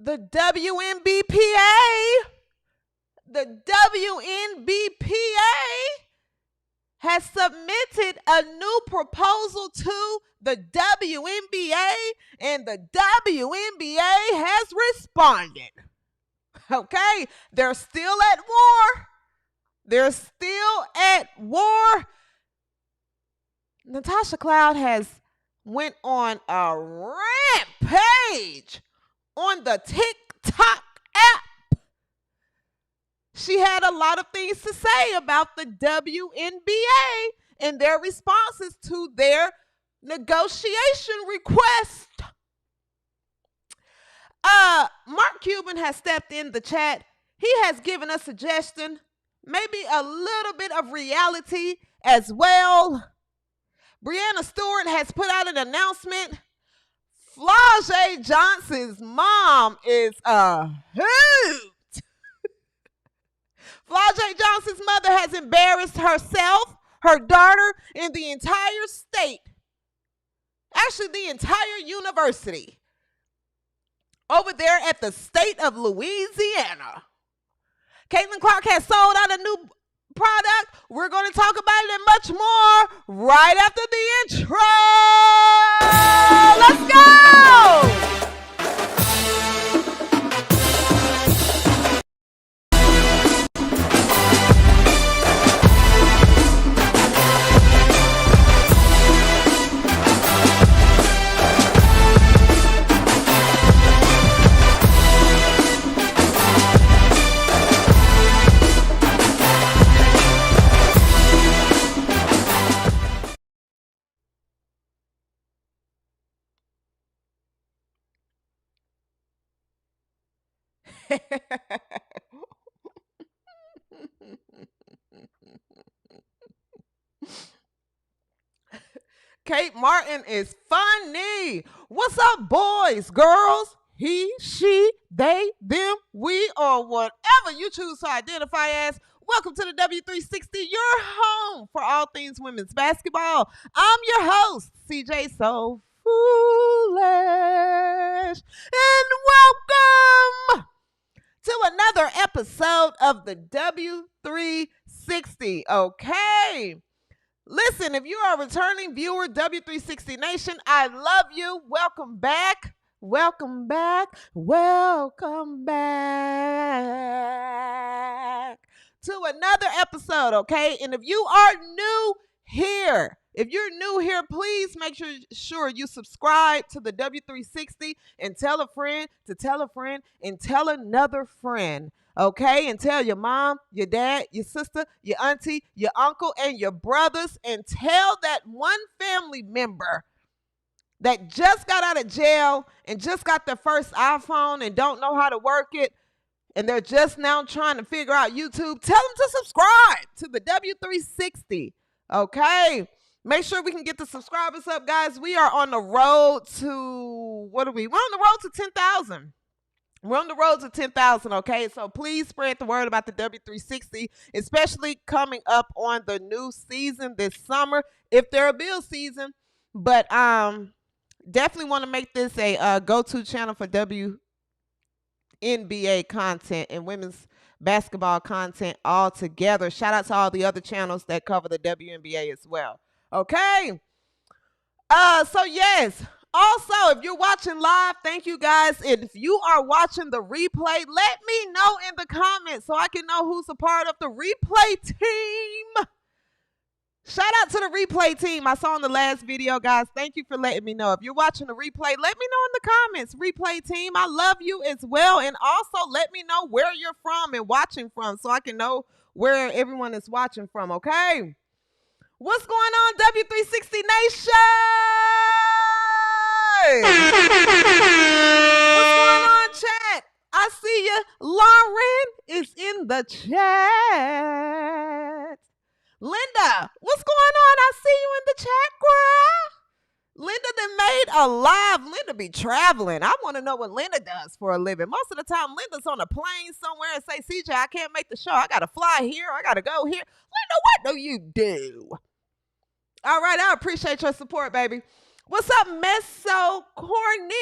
the WNBPA, the WNBPA has submitted a new proposal to the WNBA, and the WNBA has responded. Okay, they're still at war. They're still at war. Natasha Cloud has went on a rampage on the TikTok app. She had a lot of things to say about the WNBA and their responses to their negotiation request. Mark Cuban has stepped in the chat. He has given a suggestion, maybe a little bit of reality as well. Breanna Stewart has put out an announcement. Flau'Jae Johnson's mom is a hoot. Flau'Jae Johnson's mother has embarrassed herself, her daughter, and the entire state. Actually, the entire university. Over there at the state of Louisiana. Caitlin Clark has sold out a new product. We're going to talk about it and much more right after the intro. Let's go! Kate Martin is funny. What's up, boys, girls? He, she, they, them, we, or whatever you choose to identify as. Welcome to the W360, your home for all things women's basketball. I'm your host, CJ So Foolish, and welcome to another episode of the W360. Okay. Listen, if you are a returning viewer, W360 Nation, I love you. Welcome back. Welcome back. Welcome back to another episode, okay? And if you are new here, please make sure you subscribe to the W360 and tell a friend to tell a friend and tell another friend. Okay, and tell your mom, your dad, your sister, your auntie, your uncle, and your brothers, and tell that one family member that just got out of jail and just got their first iPhone and don't know how to work it, and they're just now trying to figure out YouTube. Tell them to subscribe to the W360. Okay, make sure we can get the subscribers up, guys. We are on the road to, We're on the road to 10,000. We're on the road to 10,000, okay? So please spread the word about the W360, especially coming up on the new season this summer, if they're a bill season. But definitely want to make this a go-to channel for WNBA content and women's basketball content all together. Shout out to all the other channels that cover the WNBA as well, okay? So yes. Also, if you're watching live, thank you guys. And if you are watching the replay, let me know in the comments so I can know who's a part of the replay team. Shout out to the replay team. I saw in the last video, guys. Thank you for letting me know. If you're watching the replay, let me know in the comments. Replay team, I love you as well. And also let me know where you're from and watching from so I can know where everyone is watching from, okay? What's going on, W360 Nation? What's going on, chat? I see you. Lauren is in the chat. Linda, what's going on? I see you in the chat, girl. Linda done made a live. Linda be traveling. I want to know what Linda does for a living. Most of the time, Linda's on a plane somewhere and say, CJ, I can't make the show. I got to fly here. I got to go here. Linda, what do you do? All right, I appreciate your support, baby. What's up, Meso Corny?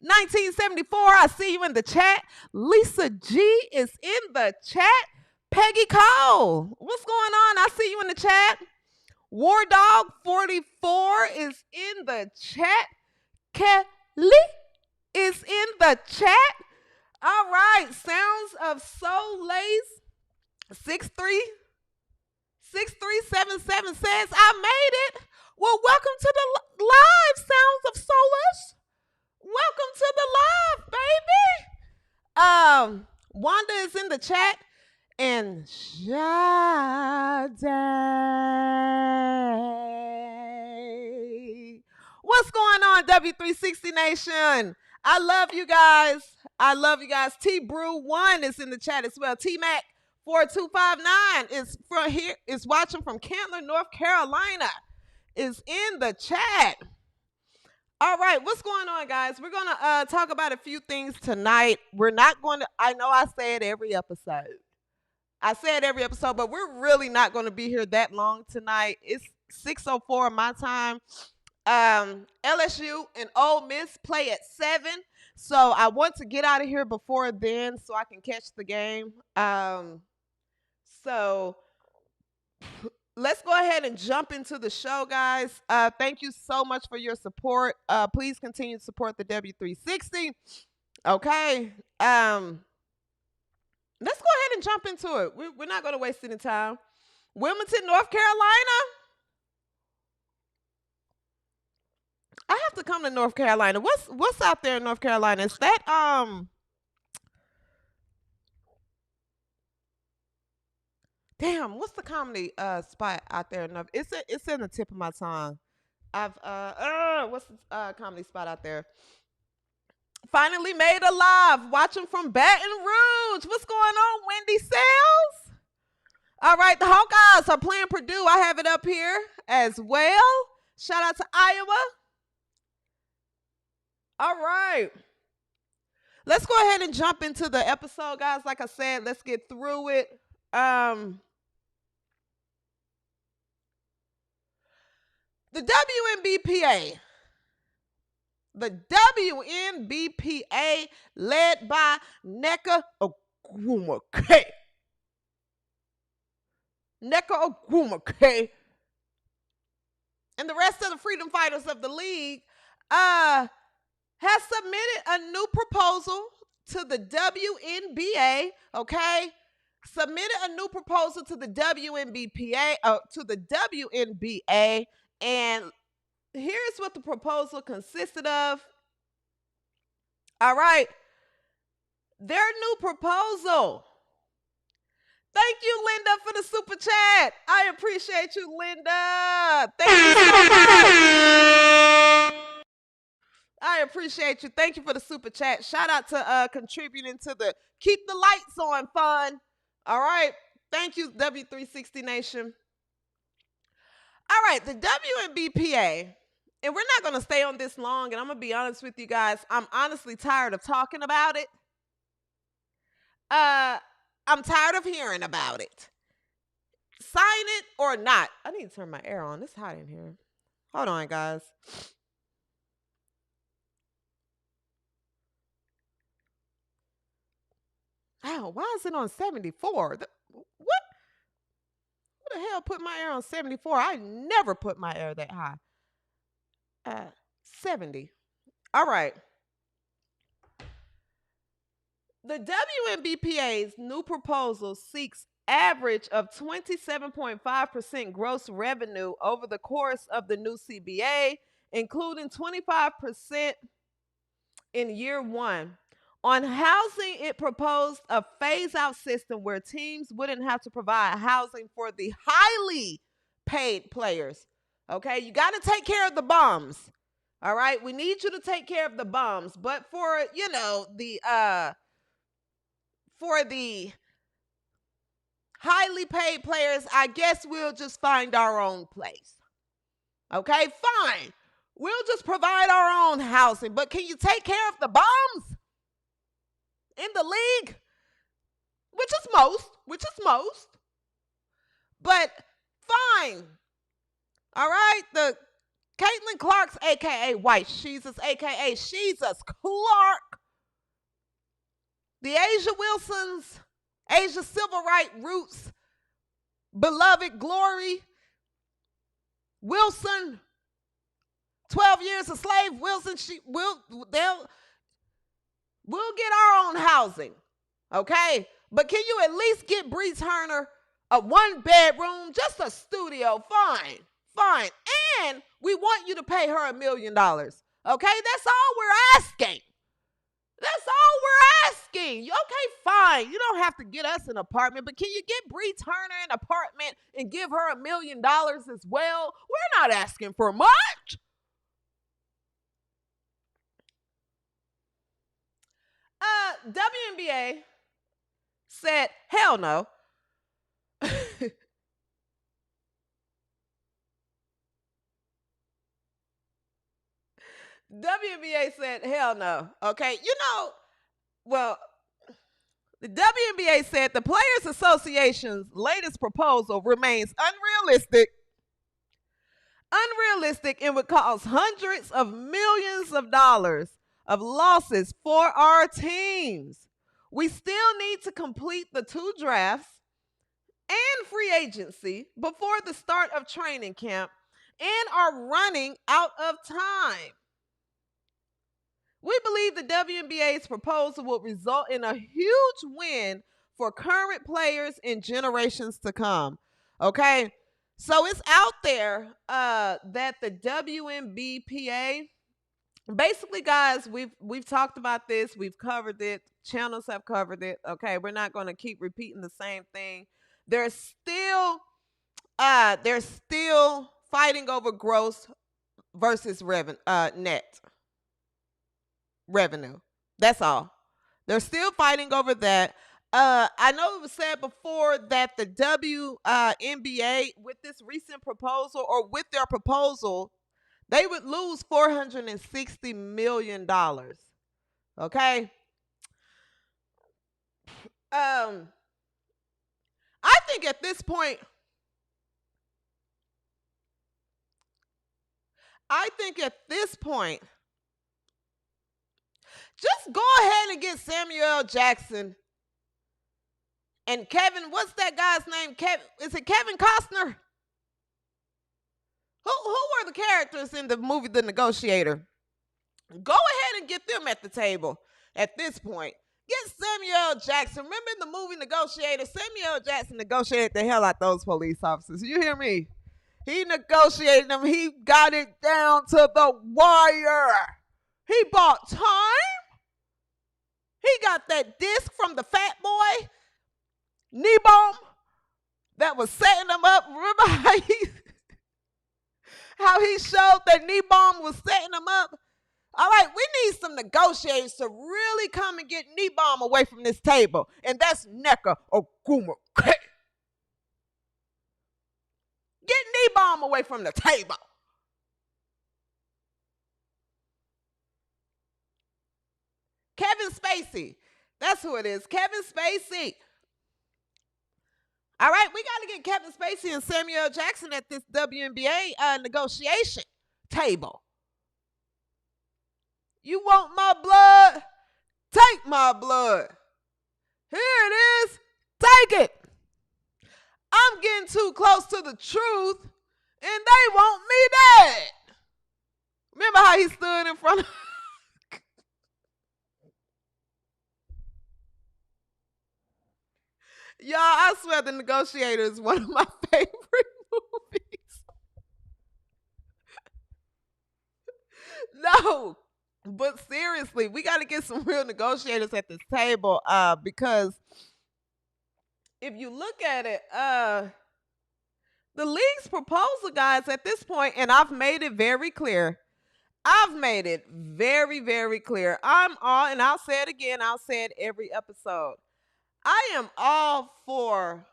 1974, I see you in the chat. Lisa G is in the chat. Peggy Cole, what's going on? I see you in the chat. War Dog 44 is in the chat. Kelly is in the chat. All right, Sounds of Soul Lace 6377 says, I made it. Well, welcome to the live, Sounds of Soulish. Welcome to the live, baby. Wanda is in the chat. And Sade. What's going on, W360 Nation? I love you guys. I love you guys. T Brew 1 is in the chat as well. T Mac 4259 is from here, is watching from Candler, North Carolina, is in the chat. All right, what's going on, guys? We're going to talk about a few things tonight. We're not going to, I know I say it every episode. But we're really not going to be here that long tonight. It's 6:04 my time. LSU and Ole Miss play at 7. So I want to get out of here before then so I can catch the game. So let's go ahead and jump into the show, guys. Thank you so much for your support. Please continue to support the W360. Okay. Let's go ahead and jump into it. We're not going to waste any time. Wilmington, North Carolina. I have to come to North Carolina. What's out there in North Carolina? Is that damn, what's the comedy spot out there? It's in the tip of my tongue. What's the comedy spot out there? Finally made alive. Watching from Baton Rouge. What's going on, Wendy Sales? All right, the Hawkeyes are playing Purdue. I have it up here as well. Shout out to Iowa. All right. Let's go ahead and jump into the episode, guys. Like I said, let's get through it. The WNBPA. The WNBPA led by Nneka Ogwumike. And the rest of the freedom fighters of the league has submitted a new proposal to the WNBA, okay? Submitted a new proposal to the WNBA, and here's what the proposal consisted of. All right. Their new proposal. Thank you, Linda, for the super chat. I appreciate you, Linda. Thank you so much. I appreciate you. Thank you for the super chat. Shout out to contributing to the Keep the Lights On fund. All right. Thank you, W360 Nation. All right. The WNBPA. And we're not going to stay on this long, and I'm going to be honest with you guys. I'm honestly tired of talking about it. I'm tired of hearing about it. Sign it or not. I need to turn my air on. It's hot in here. Hold on, guys. Oh, why is it on 74? What? Who the hell put my air on 74? I never put my air that high. 70. All right. The WNBPA's new proposal seeks average of 27.5% gross revenue over the course of the new CBA, including 25% in year one. On housing, it proposed a phase-out system where teams wouldn't have to provide housing for the highly paid players. Okay, you got to take care of the bums. All right, we need you to take care of the bums, but for the highly paid players, I guess we'll just find our own place. Okay, fine. We'll just provide our own housing, but can you take care of the bums in the league? Which is most. But fine. All right, the Caitlin Clark's aka White Jesus aka Jesus Clark, the Asia Wilson's, Asia civil rights roots, beloved Glory Wilson, 12 years a slave Wilson, we'll get our own housing, okay? But can you at least get Bree Turner a 1-bedroom, just a studio? Fine. And we want you to pay her $1 million, okay? That's all we're asking. Okay, fine. You don't have to get us an apartment, but can you get Bree Turner an apartment and give her $1 million as well? We're not asking for much. WNBA said, hell no. WNBA said, hell no. Okay, well, the WNBA said the Players Association's latest proposal remains unrealistic and would cause hundreds of millions of dollars of losses for our teams. We still need to complete the 2 drafts and free agency before the start of training camp and are running out of time. We believe the WNBA's proposal will result in a huge win for current players in generations to come. Okay, so it's out there that the WNBPA, basically, guys, we've talked about this, we've covered it, channels have covered it. Okay, we're not going to keep repeating the same thing. They're still fighting over gross versus net revenue. That's all. They're still fighting over that. I know it was said before that the WNBA, with this recent proposal, or with their proposal, they would lose $460 million. Okay. I think at this point, just go ahead and get Samuel Jackson and Kevin. What's that guy's name? Is it Kevin Costner? Who were the characters in the movie The Negotiator? Go ahead and get them at the table at this point. Get Samuel Jackson. Remember in the movie Negotiator, Samuel Jackson negotiated the hell out those police officers. You hear me? He negotiated them. He got it down to the wire. He bought time. He got that disc from the fat boy, Nebom, that was setting them up. Remember how he showed that Nebom was setting them up? All right, we need some negotiators to really come and get Nebom away from this table. And that's Nneka Ogwumike. Get Nebom away from the table. Kevin Spacey. That's who it is. Kevin Spacey. All right, we got to get Kevin Spacey and Samuel Jackson at this WNBA negotiation table. You want my blood? Take my blood. Here it is. Take it. I'm getting too close to the truth, and they want me dead. Remember how he stood in front of... Y'all, I swear The Negotiator is one of my favorite movies. No, but seriously, we got to get some real negotiators at this table because if you look at it, the league's proposal, guys, at this point, and I've made it very clear. Very, very clear. I'm all, and I'll say it again, I'll say it every episode. I am all for,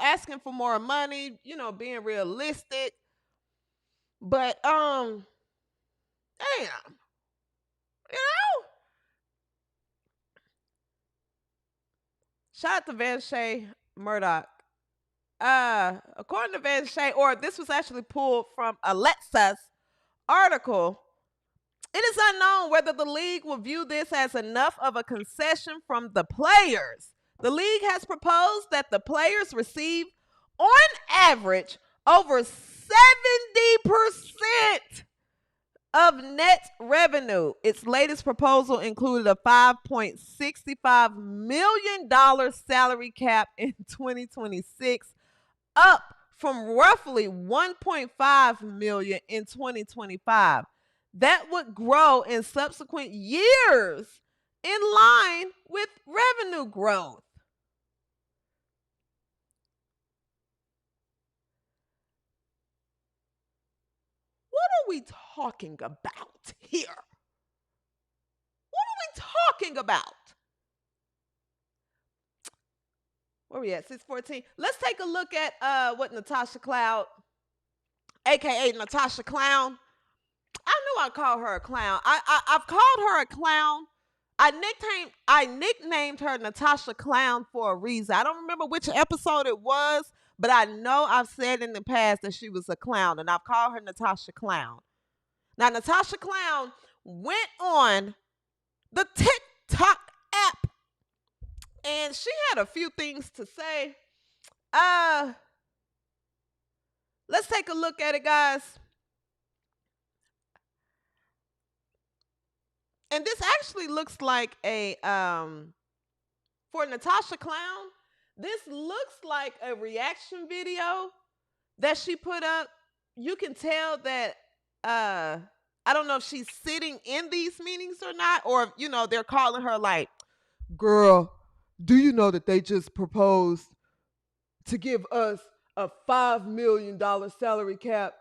asking for more money, being realistic. But, damn, shout out to Van'Shay Murdoch. According to Van'Shay, or this was actually pulled from Alexa's article, it is unknown whether the league will view this as enough of a concession from the players. The league has proposed that the players receive, on average, over 70% of net revenue. Its latest proposal included a $5.65 million salary cap in 2026, up from roughly $1.5 million in 2025. That would grow in subsequent years in line with revenue growth. What are we talking about here? What are we talking about? Where are we at? 6:14. Let's take a look at what Natasha Cloud, aka Natasha Clown. I knew I'd call her a clown. I've called her a clown. I nicknamed her Natasha Clown for a reason. I don't remember which episode it was, but I know I've said in the past that she was a clown, and I've called her Natasha Clown. Now, Natasha Clown went on the TikTok app, and she had a few things to say. Let's take a look at it, guys. And this actually looks like a, for Natasha Clown, this looks like a reaction video that she put up. You can tell that, I don't know if she's sitting in these meetings or not, or, you know, they're calling her like, girl, do you know that they just proposed to give us a $5 million salary cap?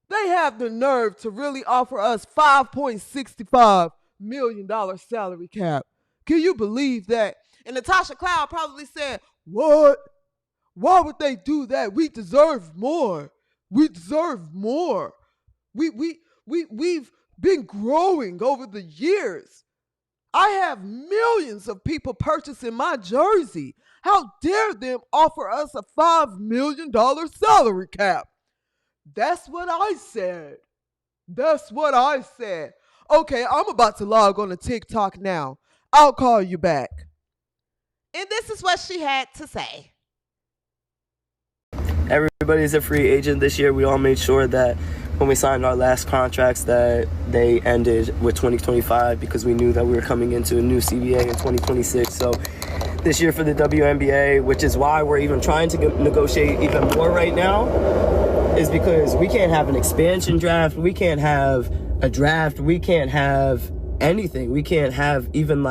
They have the nerve to really offer us $5.65 million salary cap. Can you believe that? And Natasha Cloud probably said, what? Why would they do that? We deserve more. We deserve more. We've been growing over the years. I have millions of people purchasing my jersey. How dare them offer us a $5 million salary cap? That's what I said. That's what I said. Okay, I'm about to log on to TikTok now. I'll call you back. And this is what she had to say. Everybody's a free agent this year. We all made sure that when we signed our last contracts that they ended with 2025 because we knew that we were coming into a new CBA in 2026. So this year for the WNBA, which is why we're even trying to negotiate even more right now, is because we can't have an expansion draft. We can't have a draft. We can't have anything. We can't have even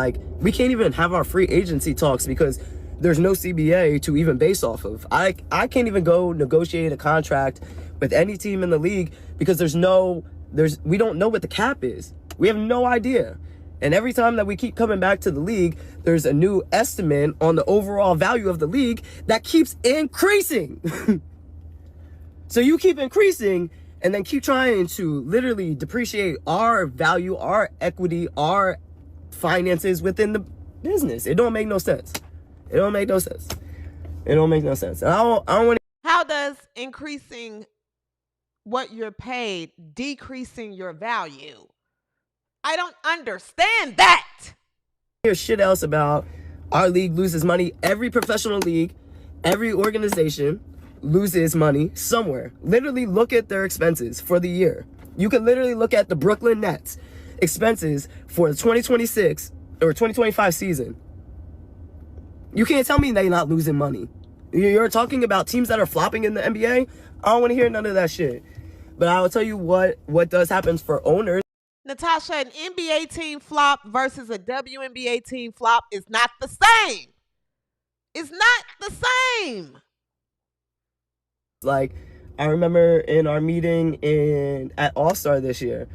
we can't even have our free agency talks because there's no CBA to even base off of. I can't even go negotiate a contract with any team in the league because we don't know what the cap is. We have no idea. And every time that we keep coming back to the league, there's a new estimate on the overall value of the league that keeps increasing. So you keep increasing and then keep trying to literally depreciate our value, our equity, our finances within the business. It don't make no sense. It don't make no sense. It don't make no sense. And I don't want to. How does increasing what you're paid decreasing your value? I don't understand that. Hear shit else about our league loses money. Every professional league, every organization loses money somewhere. Literally look at their expenses for the year. You can literally look at the Brooklyn Nets expenses for the 2026 or 2025 season. You can't tell me they're not losing money. You're talking about teams that are flopping in the NBA. I don't want to hear none of that shit. But I will tell you what does happen for owners. Natasha, an NBA team flop versus a WNBA team flop is not the same. It's not the same. Like, I remember in our meeting at All-Star this year,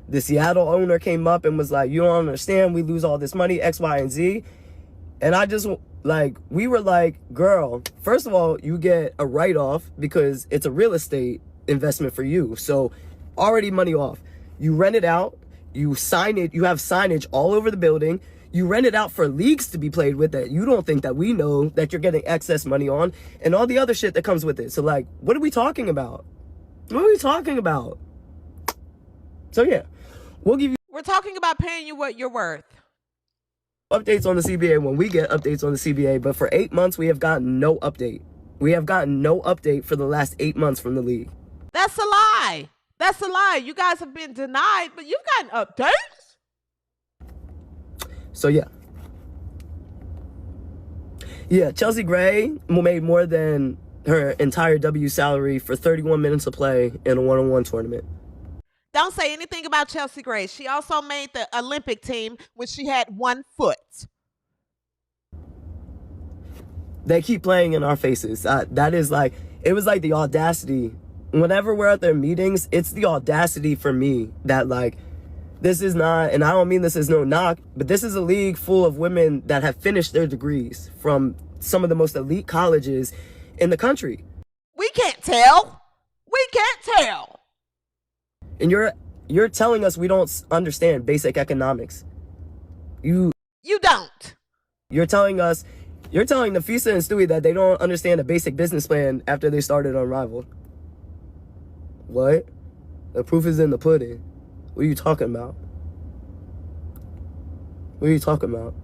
the Seattle owner came up and was like, you don't understand, we lose all this money, X, Y, and Z. And I just, we were like, girl, first of all, you get a write-off because it's a real estate investment for you. So already money off. You rent it out, you sign it, you have signage all over the building. You rent it out for leagues to be played with that you don't think that we know that you're getting excess money on, and all the other shit that comes with it. So what are we talking about? What are we talking about? So yeah, we'll give you We're talking about paying you what you're worth. updates on the CBA when we get updates on the CBA. But for 8 months, we have gotten no update. We have gotten no update for the last 8 months from the league. That's a lie. That's a lie. You guys have been denied, but you've gotten updates. So yeah. Yeah, Chelsea Gray made more than her entire W salary for 31 minutes of play in a one-on-one tournament. Don't say anything about Chelsea Gray. She also made the Olympic team when she had 1 foot. They keep playing in our faces. That is like, it was like the audacity. Whenever we're at their meetings, it's the audacity for me that like, this is not, and I don't mean this as no knock, but this is a league full of women that have finished their degrees from some of the most elite colleges in the country. We can't tell. We can't tell. And you're telling us we don't understand basic economics. You don't. You're telling Nafisa and Stewie that they don't understand a basic business plan after they started Unrivaled. What? The proof is in the pudding. What are you talking about? What are you talking about?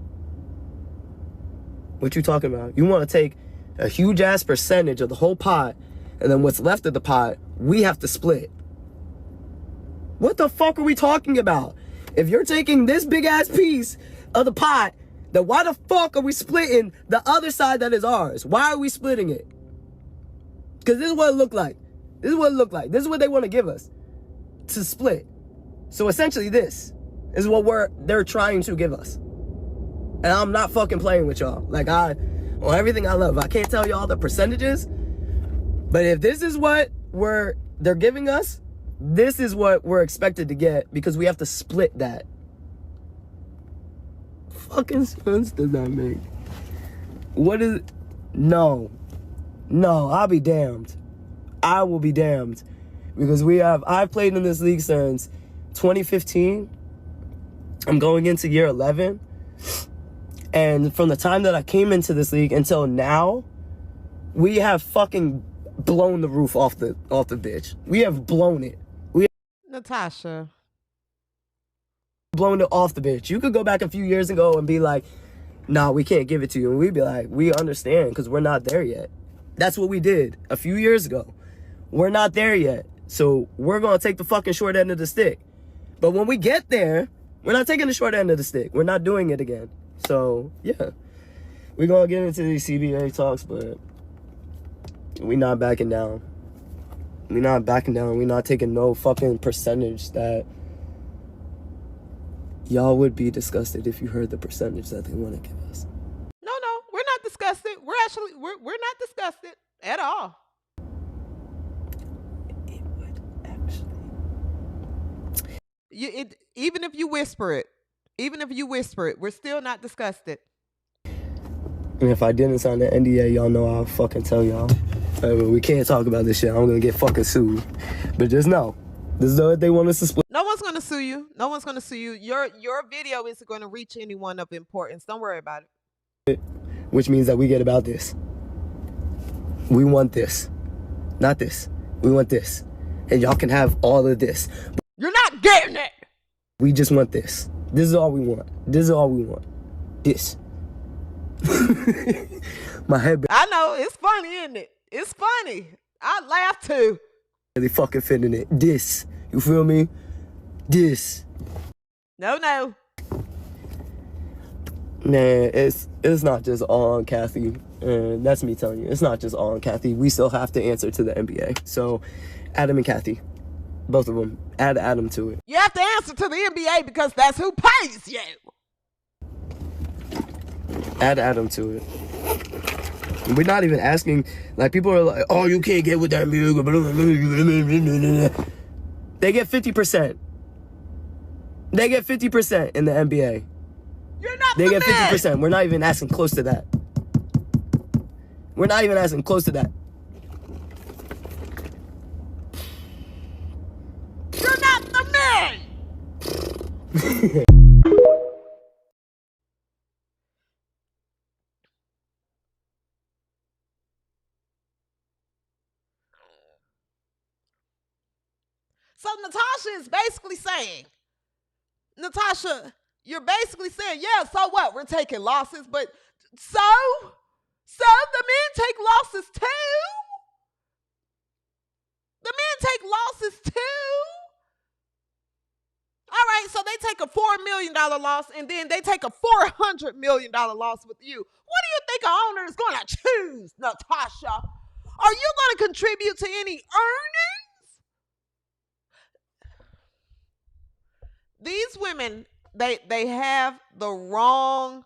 What you talking about? You want to take a huge ass percentage of the whole pot, and then what's left of the pot, we have to split. What the fuck are we talking about? If you're taking this big ass piece of the pot, then why the fuck are we splitting the other side that is ours? Why are we splitting it? Because this is what it looked like. This is what it looked like. This is what they want to give us to split. So essentially this is what they're trying to give us. And I'm not fucking playing with y'all. Like on everything I love. I can't tell y'all the percentages, but if this is what they're giving us, this is what we're expected to get because we have to split that. Fucking sense does that make? What is it? No, I'll be damned. I will be damned because I've played in this league since 2015. I'm going into year 11. And from the time that I came into this league until now, we have fucking blown the roof off the bitch. We have blown it. Natasha. Blown it off the bitch. You could go back a few years ago and be like, nah, we can't give it to you. And we'd be like, we understand because we're not there yet. That's what we did a few years ago. We're not there yet. So we're going to take the fucking short end of the stick. But when we get there, we're not taking the short end of the stick. We're not doing it again. So, yeah. We're going to get into these CBA talks, but we not backing down. We not backing down. We not taking no fucking percentage that y'all would be disgusted if you heard the percentage that they want to give us. No, we're not disgusted. We're not disgusted at all. It would actually. Even if you whisper it, we're still not disgusted. And if I didn't sign the NDA, y'all know I'll fucking tell y'all. We can't talk about this shit. I'm gonna get fucking sued. But just know, this is what they want us to split. No one's gonna sue you. No one's gonna sue you. Your video isn't gonna reach anyone of importance. Don't worry about it. Which means that we get about this. We want this. Not this. We want this. And y'all can have all of this. You're not getting it! We just want this. This is all we want. This is all we want. This. My head. I know, it's funny, isn't it? It's funny. I laugh too. Really fucking fit in it. This. You feel me? This. No. Nah, it's not just all on Kathy. And that's me telling you. It's not just all on Kathy. We still have to answer to the NBA. So, Adam and Kathy. Both of them. Add Adam to it. You have to answer to the NBA because that's who pays you. Add Adam to it. We're not even asking, like, people are like, oh, you can't get with that music. They get 50%. They get 50% in the NBA. You're not They the get man. 50%. We're not even asking close to that. We're not even asking close to that. You're not the man. So Natasha is basically saying, Natasha, you're basically saying, yeah, so what? We're taking losses, but so the men take losses too. The men take losses too. All right, so they take a $4 million loss, and then they take a $400 million loss with you. What do you think an owner is going to choose, Natasha? Are you going to contribute to any earnings? These women, they have the wrong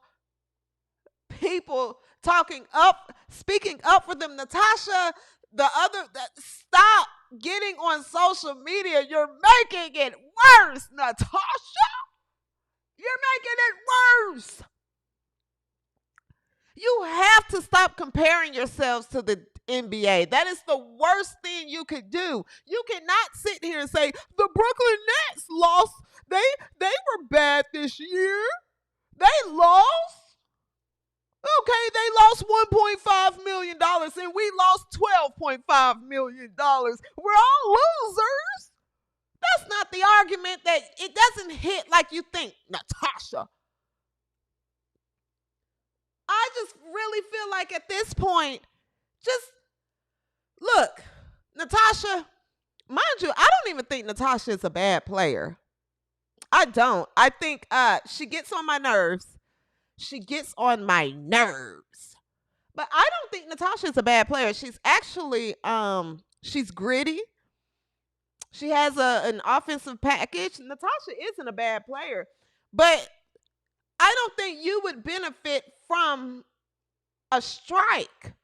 people speaking up for them. Natasha, stop getting on social media. You're making it worse, Natasha. You're making it worse. You have to stop comparing yourselves to the NBA. That is the worst thing you could do. You cannot sit here and say the Brooklyn Nets lost. They were bad this year. They lost. Okay, they lost $1.5 million and we lost $12.5 million. We're all losers. That's not the argument. That it doesn't hit like you think, Natasha. I just really feel like at this point, just look, Natasha, mind you, I don't even think Natasha is a bad player. I don't. I think she gets on my nerves. She gets on my nerves. But I don't think Natasha is a bad player. She's actually, she's gritty. She has an offensive package. Natasha isn't a bad player. But I don't think you would benefit from a strike.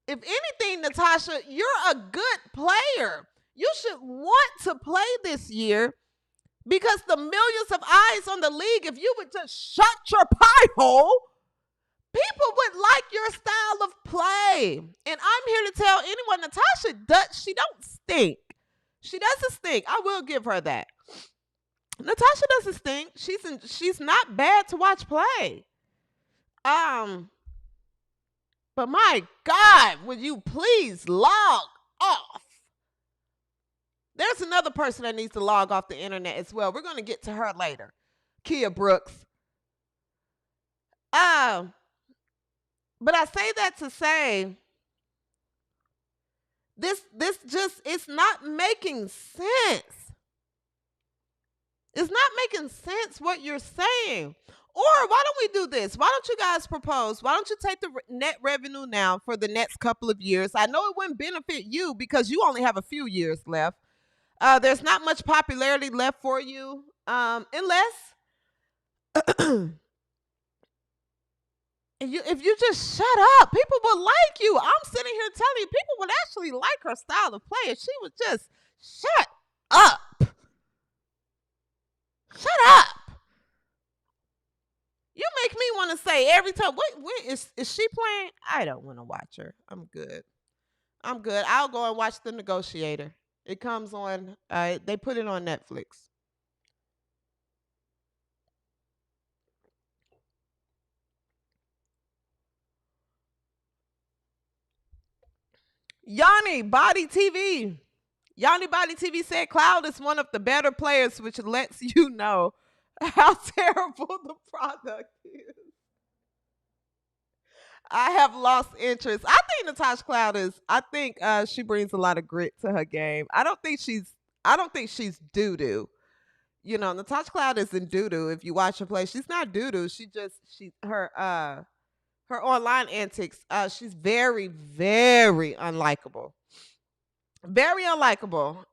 If anything, Natasha, you're a good player. You should want to play this year because the millions of eyes on the league, if you would just shut your pie hole, people would like your style of play. And I'm here to tell anyone, Natasha, she don't stink. She doesn't stink. I will give her that. Natasha doesn't stink. She's not bad to watch play. But my God, would you please log off? There's another person that needs to log off the internet as well. We're going to get to her later. Kia Brooks. But I say that to say, this just, it's not making sense. It's not making sense what you're saying. Or why don't we do this? Why don't you guys propose? Why don't you take the net revenue now for the next couple of years? I know it wouldn't benefit you because you only have a few years left. There's not much popularity left for you unless if you just shut up, people will like you. I'm sitting here telling you, people would actually like her style of play if she would just shut up. Shut up. You make me want to say every time, wait, is she playing? I don't want to watch her. I'm good. I'll go and watch The Negotiator. It comes on, they put it on Netflix. Yanni Body TV said Cloud is one of the better players, which lets you know how terrible the product is. I have lost interest. I think Natasha Cloud she brings a lot of grit to her game. I don't think she's doo-doo. You know, Natasha Cloud isn't doo-doo. If you watch her play, she's not doo-doo. Her online antics, she's very, very unlikable. Very unlikable.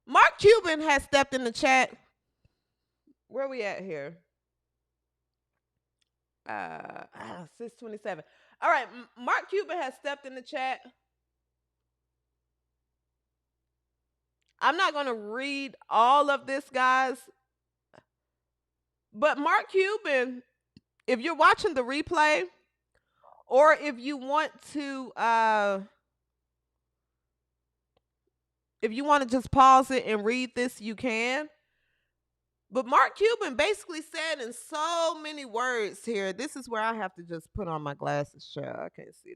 Mark Cuban has stepped in the chat. Where are we at here? 6:27. All right, Mark Cuban has stepped in the chat. I'm not going to read all of this, guys. But Mark Cuban, if you're watching the replay, or if you want to just pause it and read this, you can. But Mark Cuban basically said in so many words here, this is where I have to just put on my glasses, child. I can't see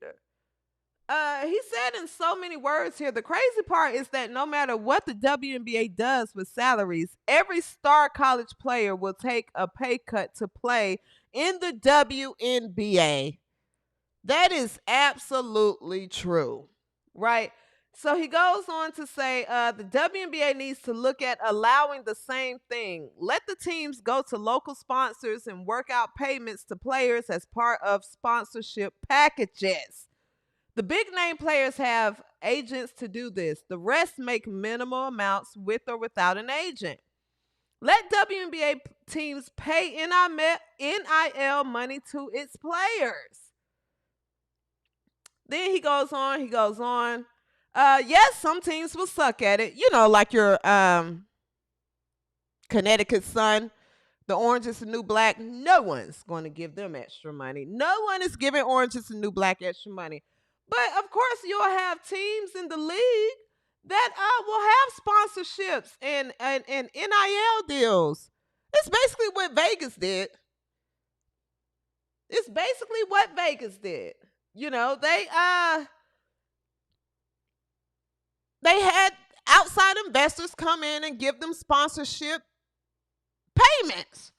He said in so many words here, the crazy part is that no matter what the WNBA does with salaries, every star college player will take a pay cut to play in the WNBA. That is absolutely true, right? So he goes on to say the WNBA needs to look at allowing the same thing. Let the teams go to local sponsors and work out payments to players as part of sponsorship packages. The big name players have agents to do this. The rest make minimal amounts with or without an agent. Let WNBA teams pay NIL money to its players. Then he goes on. Yes, some teams will suck at it. You know, like your Connecticut Sun, the Orange is the New Black. No one's going to give them extra money. No one is giving Orange is the New Black extra money. But of course, you'll have teams in the league that will have sponsorships and NIL deals. It's basically what Vegas did. It's basically what Vegas did. You know, they had outside investors come in and give them sponsorship payments.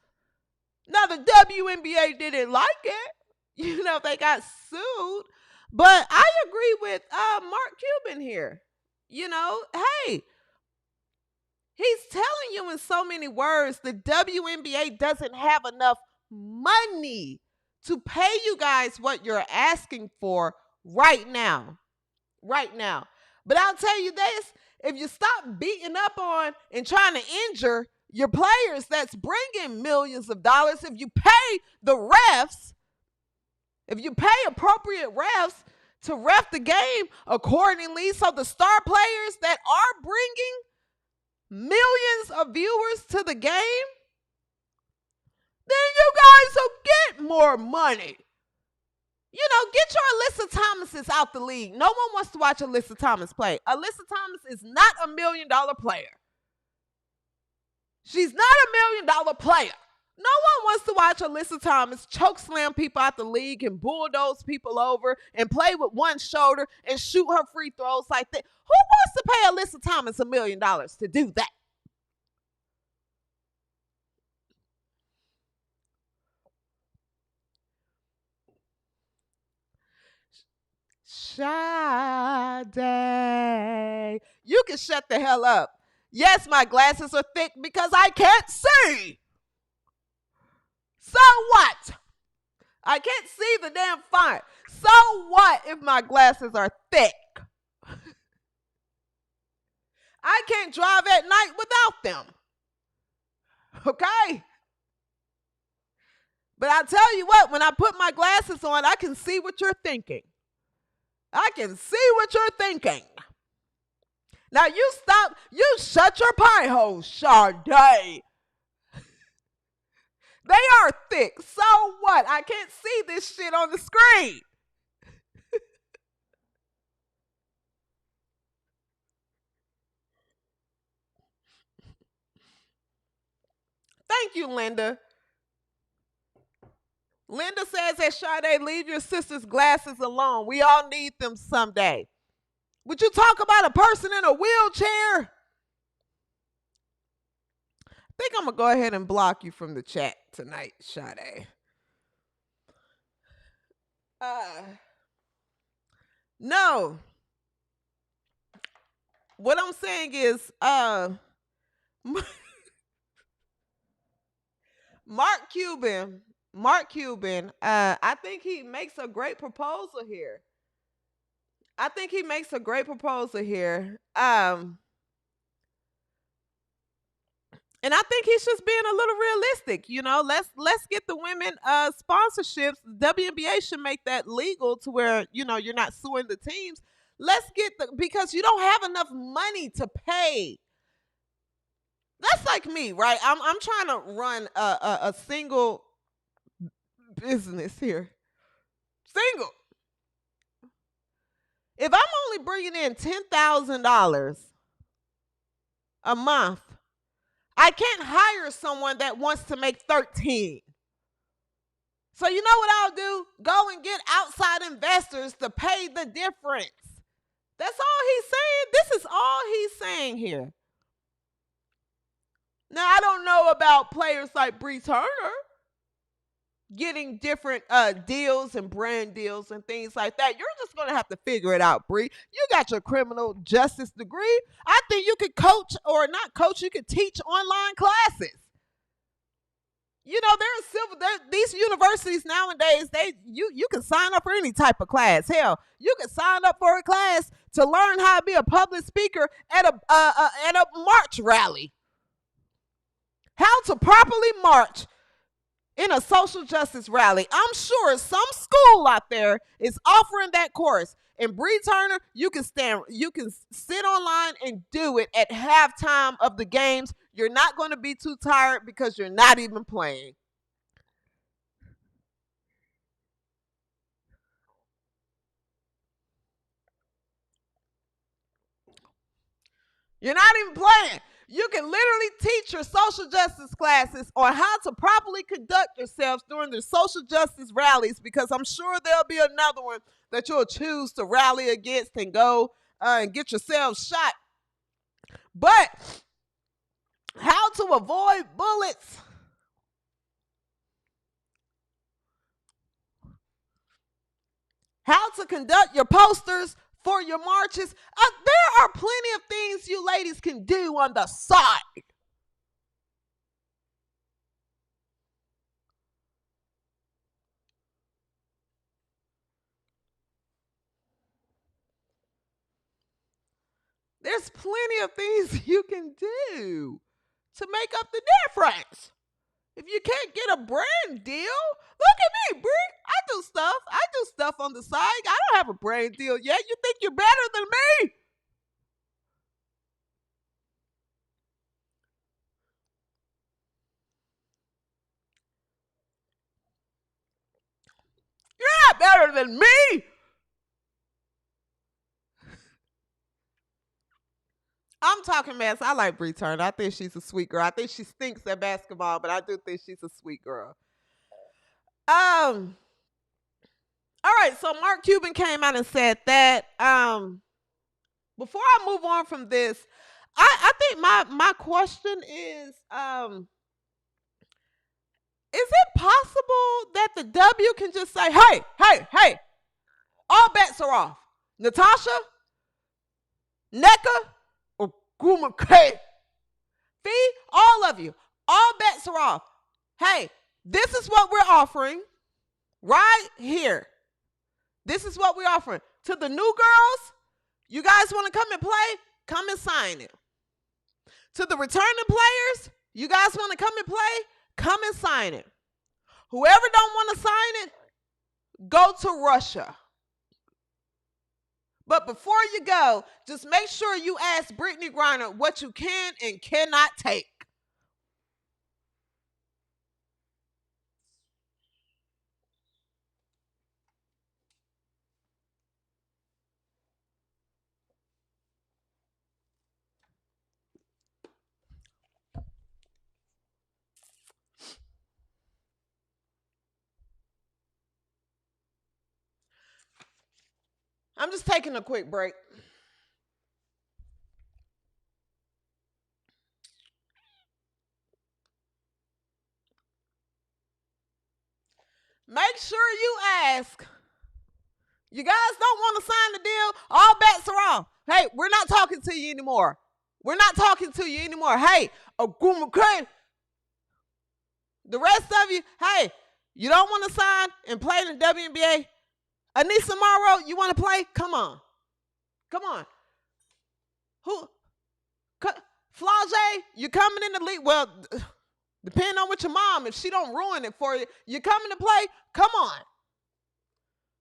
Now the WNBA didn't like it. You know, they got sued. But I agree with Mark Cuban here. You know, hey, he's telling you in so many words the WNBA doesn't have enough money to pay you guys what you're asking for right now. Right now. But I'll tell you this, if you stop beating up on and trying to injure your players that's bringing millions of dollars, if you pay the refs, if you pay appropriate refs to ref the game accordingly, so the star players that are bringing millions of viewers to the game, then you guys will get more money. You know, get your Alyssa Thomases out the league. No one wants to watch Alyssa Thomas play. Alyssa Thomas is not $1 million player. She's not $1 million player. No one wants to watch Alyssa Thomas choke slam people out the league and bulldoze people over and play with one shoulder and shoot her free throws like that. Who wants to pay Alyssa Thomas $1 million to do that? Sade, you can shut the hell up. Yes, my glasses are thick because I can't see. So what? I can't see the damn font. So what if my glasses are thick? I can't drive at night without them. Okay? But I tell you what, when I put my glasses on, I can see what you're thinking. I can see what you're thinking. Now you stop, you shut your pie hole, Sade. They are thick. So what? I can't see this shit on the screen. Thank you, Linda. Linda says that Sade, leave your sister's glasses alone. We all need them someday. Would you talk about a person in a wheelchair? I think I'm going to go ahead and block you from the chat tonight, Sade. No. What I'm saying is, Mark Cuban, I think he makes a great proposal here. And I think he's just being a little realistic. You know, let's get the women sponsorships. The WNBA should make that legal to where, you know, you're not suing the teams. Let's get because you don't have enough money to pay. That's like me, right? I'm trying to run a single business here. Single. If I'm only bringing in $10,000 a month, I can't hire someone that wants to make 13. So you know what I'll do? Go and get outside investors to pay the difference. That's all he's saying. This is all he's saying here. Now, I don't know about players like Breanna Stewart getting different deals and brand deals and things like that. You're just going to have to figure it out, Bree. You got your criminal justice degree. I think you could coach, or not coach, you could teach online classes. You know, these universities nowadays, you can sign up for any type of class. Hell, you can sign up for a class to learn how to be a public speaker at a march rally. How to properly march in a social justice rally. I'm sure some school out there is offering that course. And Bree Turner, you can sit online and do it at halftime of the games. You're not going to be too tired because you're not even playing. You're not even playing. You can literally teach your social justice classes on how to properly conduct yourselves during the social justice rallies, because I'm sure there'll be another one that you'll choose to rally against and go and get yourselves shot. But how to avoid bullets, how to conduct your posters for your marches. There are plenty of things you ladies can do on the side. There's plenty of things you can do to make up the difference. If you can't get a brand deal, look at me, Bree. I do stuff. I do stuff on the side. I don't have a brand deal yet. You think you're better than me? You're not better than me. I'm talking mess. I like Bree Turner. I think she's a sweet girl. I think she stinks at basketball, but I do think she's a sweet girl. All right, so Mark Cuban came out and said that. Before I move on from this, I think my question is it possible that the W can just say, hey, all bets are off. Natasha, NECA, or Guma K. Fee, all of you, all bets are off. Hey, this is what we're offering right here. This is what we're offering. To the new girls, you guys want to come and play? Come and sign it. To the returning players, you guys want to come and play? Come and sign it. Whoever don't want to sign it, go to Russia. But before you go, just make sure you ask Brittany Griner what you can and cannot take. I'm just taking a quick break. Make sure you ask. You guys don't want to sign the deal? All bets are off. Hey, we're not talking to you anymore. We're not talking to you anymore. Hey, the rest of you, hey, you don't want to sign and play in the WNBA? Anissa Morrow, you want to play? Come on. Come on. Who? Flau'Jae, you coming in the league? Well, depending on what your mom, if she don't ruin it for you, you coming to play? Come on.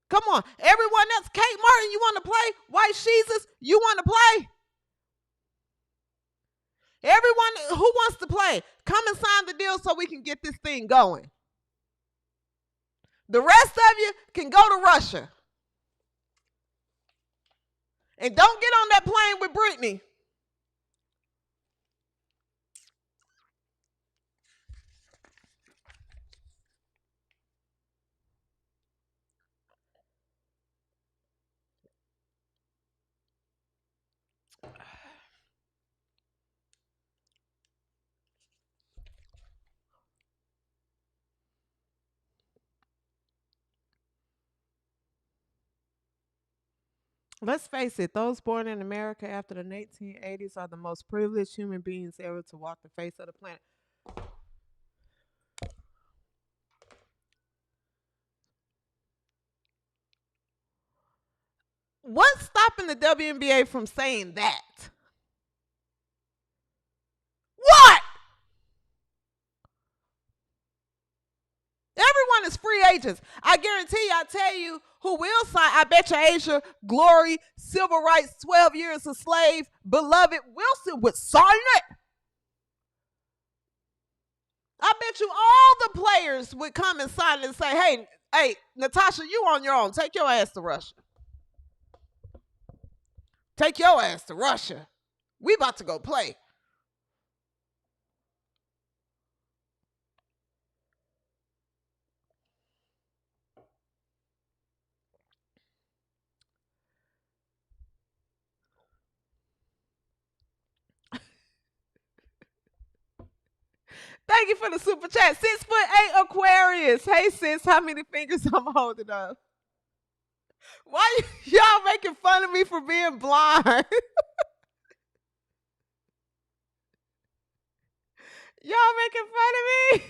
Come on. Everyone else, Kate Martin, you want to play? White Jesus, you want to play? Everyone who wants to play, come and sign the deal so we can get this thing going. The rest of you can go to Russia. And don't get on that plane with Brittany. Let's face it, those born in America after the 1980s are the most privileged human beings ever to walk the face of the planet. What's stopping the WNBA from saying that? What? Everyone is free agents. I guarantee you, I tell you who will sign. I bet you Asia, Glory, Civil Rights, 12 Years a Slave, Beloved Wilson would sign it. I bet you all the players would come and sign it and say, hey, Natasha, you on your own. Take your ass to Russia. Take your ass to Russia. We about to go play. Thank you for the super chat. 6'8" Aquarius. Hey sis, how many fingers I'm holding up? Why y'all making fun of me for being blind? Y'all making fun of me?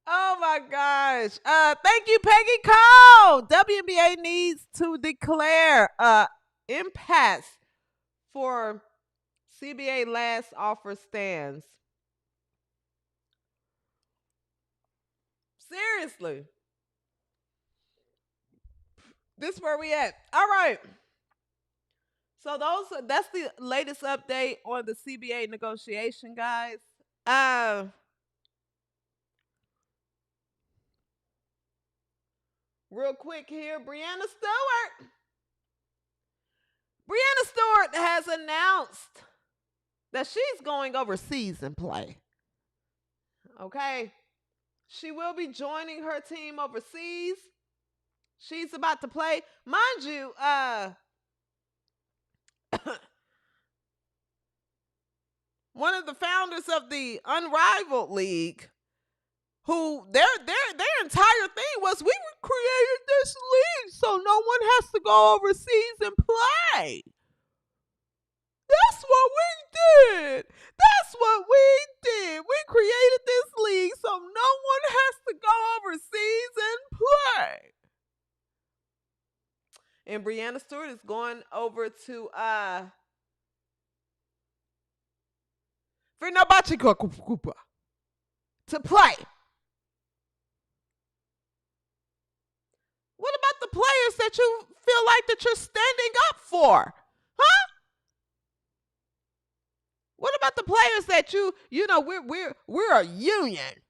Oh my gosh. Thank you, Peggy Cole. WNBA needs to declare impasse for CBA last offer stands. Seriously. This is where we at. All right. So that's the latest update on the CBA negotiation, guys. Real quick here, Breanna Stewart. Breanna Stewart has announced that she's going overseas and play. Okay? She will be joining her team overseas. She's about to play. Mind you, one of the founders of the Unrivaled League, who their entire thing was, we created this league so no one has to go overseas and play. That's what we did. That's what we did. We created this league so no one has to go overseas and play. And Breanna Stewart is going over to Fenerbahce to play. What about the players that you feel like that you're standing up for? Huh? What about the players that you know, we're a union?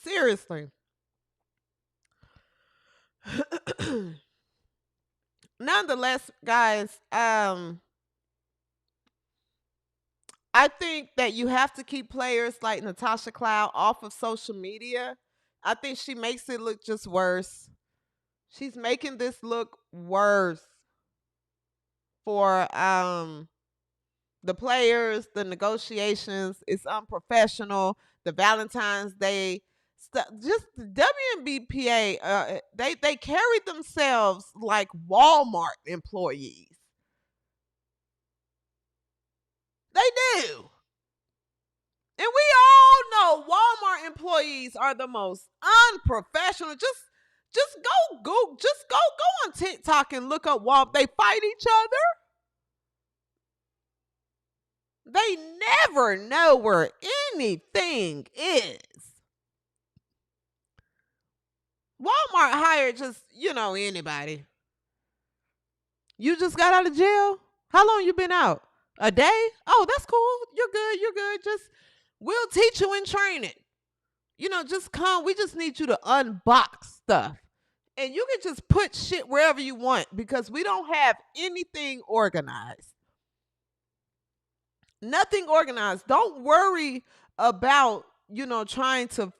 Seriously. Nonetheless, guys, I think that you have to keep players like Natasha Cloud off of social media. I think she makes it look just worse. She's making this look worse for the players, the negotiations. It's unprofessional. The Valentine's Day stuff, just the WNBPA, they carry themselves like Walmart employees. They do. And we all know Walmart employees are the most unprofessional. Just go on TikTok and look up Walmart. They fight each other. They never know where anything is. Walmart hired just, anybody. You just got out of jail? How long you been out? A day? Oh, that's cool. You're good. Just, we'll teach you in training. Just come. We just need you to unbox stuff. And you can just put shit wherever you want because we don't have anything organized. Nothing organized. Don't worry about, trying to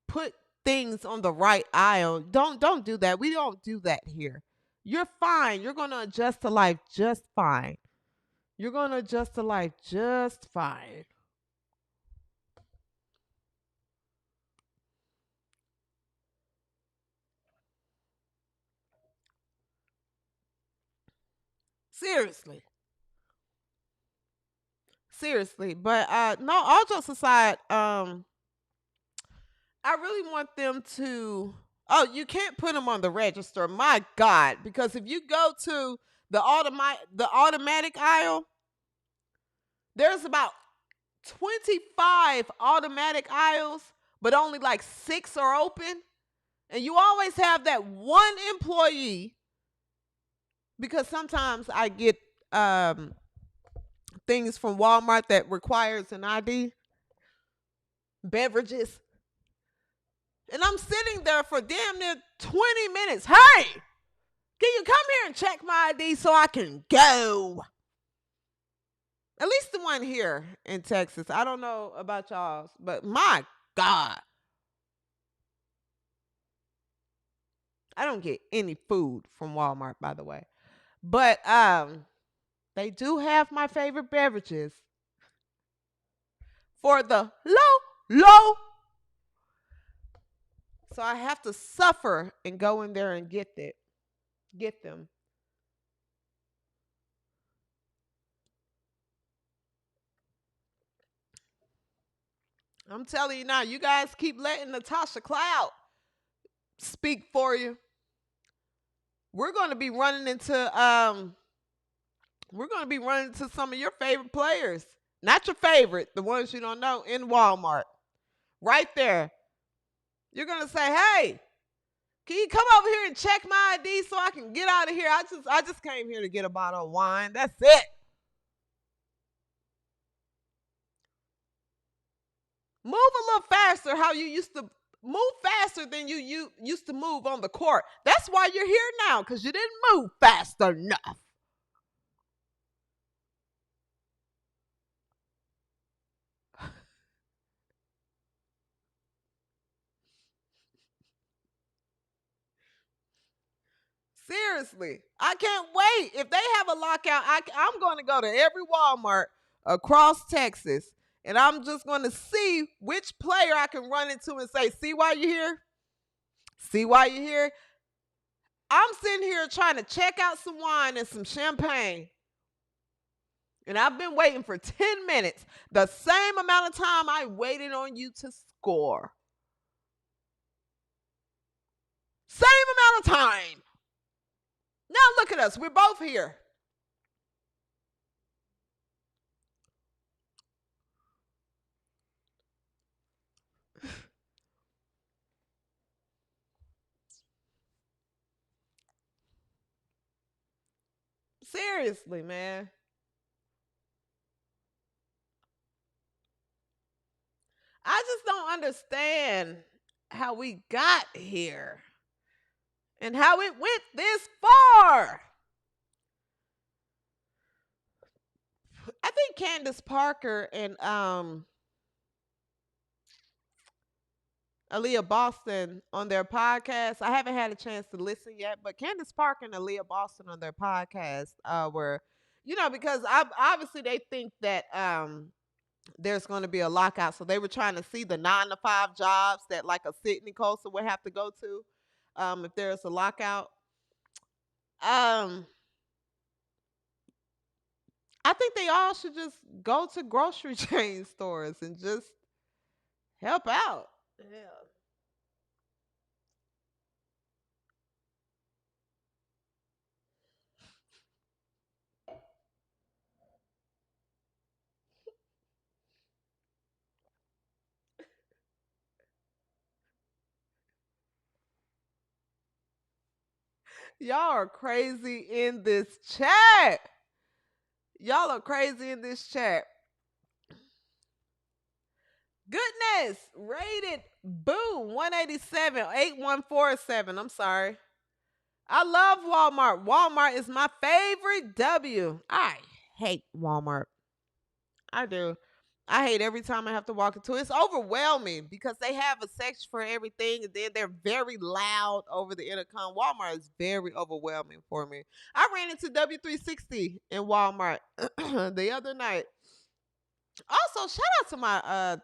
put things on the right aisle. Don't do that. We don't do that here. You're fine. You're going to adjust to life just fine. You're going to adjust to life just fine. Seriously. Seriously. But no, all jokes aside, I really want them to. Oh, you can't put them on the register. My God, because if you go to the automatic aisle, there's about 25 automatic aisles, but only like 6 are open. And you always have that one employee, because sometimes I get things from Walmart that requires an ID, beverages. And I'm sitting there for damn near 20 minutes. Hey, can you come here and check my ID so I can go? At least the one here in Texas. I don't know about y'all, but my God. I don't get any food from Walmart, by the way. But they do have my favorite beverages for the low. So I have to suffer and go in there and get them. I'm telling you now, you guys keep letting Natasha Cloud speak for you. We're going to be running into some of your favorite players. Not your favorite, the ones you don't know, in Walmart. Right there. You're going to say, "Hey, can you come over here and check my ID so I can get out of here? I just came here to get a bottle of wine. That's it." Move a little faster how you used to move faster than you used to move on the court. That's why you're here now, because you didn't move fast enough. Seriously, I can't wait. If they have a lockout, I'm going to go to every Walmart across Texas, and I'm just going to see which player I can run into and say, "See why you're here? See why you're here?" I'm sitting here trying to check out some wine and some champagne, and I've been waiting for 10 minutes, the same amount of time I waited on you to score. Same amount of time. Now look at us. We're both here. Seriously, man. I just don't understand how we got here and how it went this far. I think Candace Parker and Aaliyah Boston on their podcast. I haven't had a chance to listen yet, but Candace Parker and Aaliyah Boston on their podcast were, because obviously they think that there's going to be a lockout, so they were trying to see the 9 to 5 jobs that like a Sydney Coulter would have to go to if there's a lockout. Um, I think they all should just go to grocery chain stores and just help out. Yeah. Y'all are crazy in this chat. Y'all are crazy in this chat. Goodness, rated boom 187 8147. I'm sorry. I love Walmart. Walmart is my favorite W. I hate Walmart. I do. I hate every time I have to walk into it. It's overwhelming because they have a section for everything and then they're very loud over the intercom. Walmart is very overwhelming for me. I ran into W360 in Walmart the other night. Also, shout out to my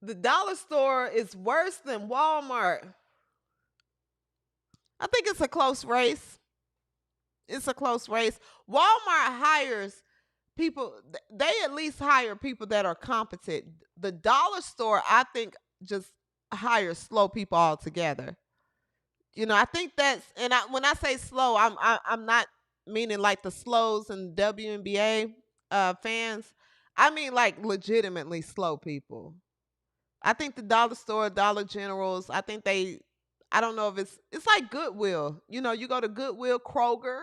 the dollar store is worse than Walmart. I think it's a close race. It's a close race. Walmart hires people, they at least hire people that are competent. The dollar store, I think, just hires slow people altogether. I think that's, and when I say slow, I'm not meaning like the slows and WNBA fans. I mean like legitimately slow people. I think the dollar store, Dollar Generals, I don't know if it's like Goodwill. You go to Goodwill, Kroger,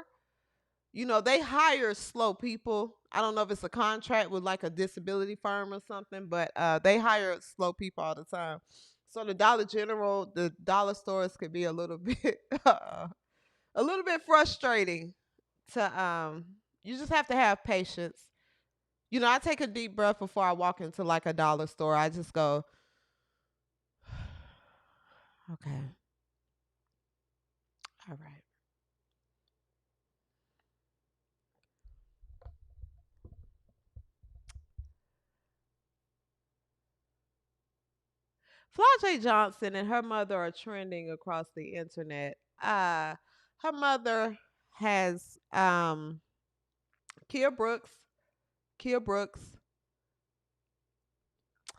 they hire slow people. I don't know if it's a contract with like a disability firm or something, but they hire slow people all the time. So the Dollar General, the dollar stores could be a little bit a little bit frustrating to you just have to have patience. I take a deep breath before I walk into like a dollar store. I just go, okay. All right. Flau'Jae Johnson and her mother are trending across the internet. Her mother has Kia Brooks. Kia Brooks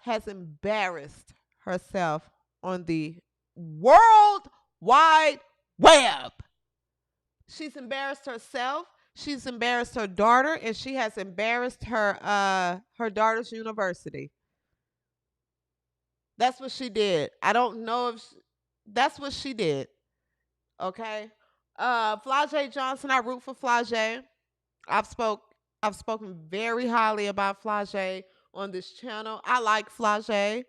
has embarrassed herself on the World Wide Web. She's embarrassed herself. She's embarrassed her daughter, and she has embarrassed her daughter's university. That's what she did. I don't know if that's what she did. Okay. Flau'Jae Johnson, I root for Flau'Jae. I've spoke I've spoken very highly about Flau'Jae on this channel. I like Flau'Jae.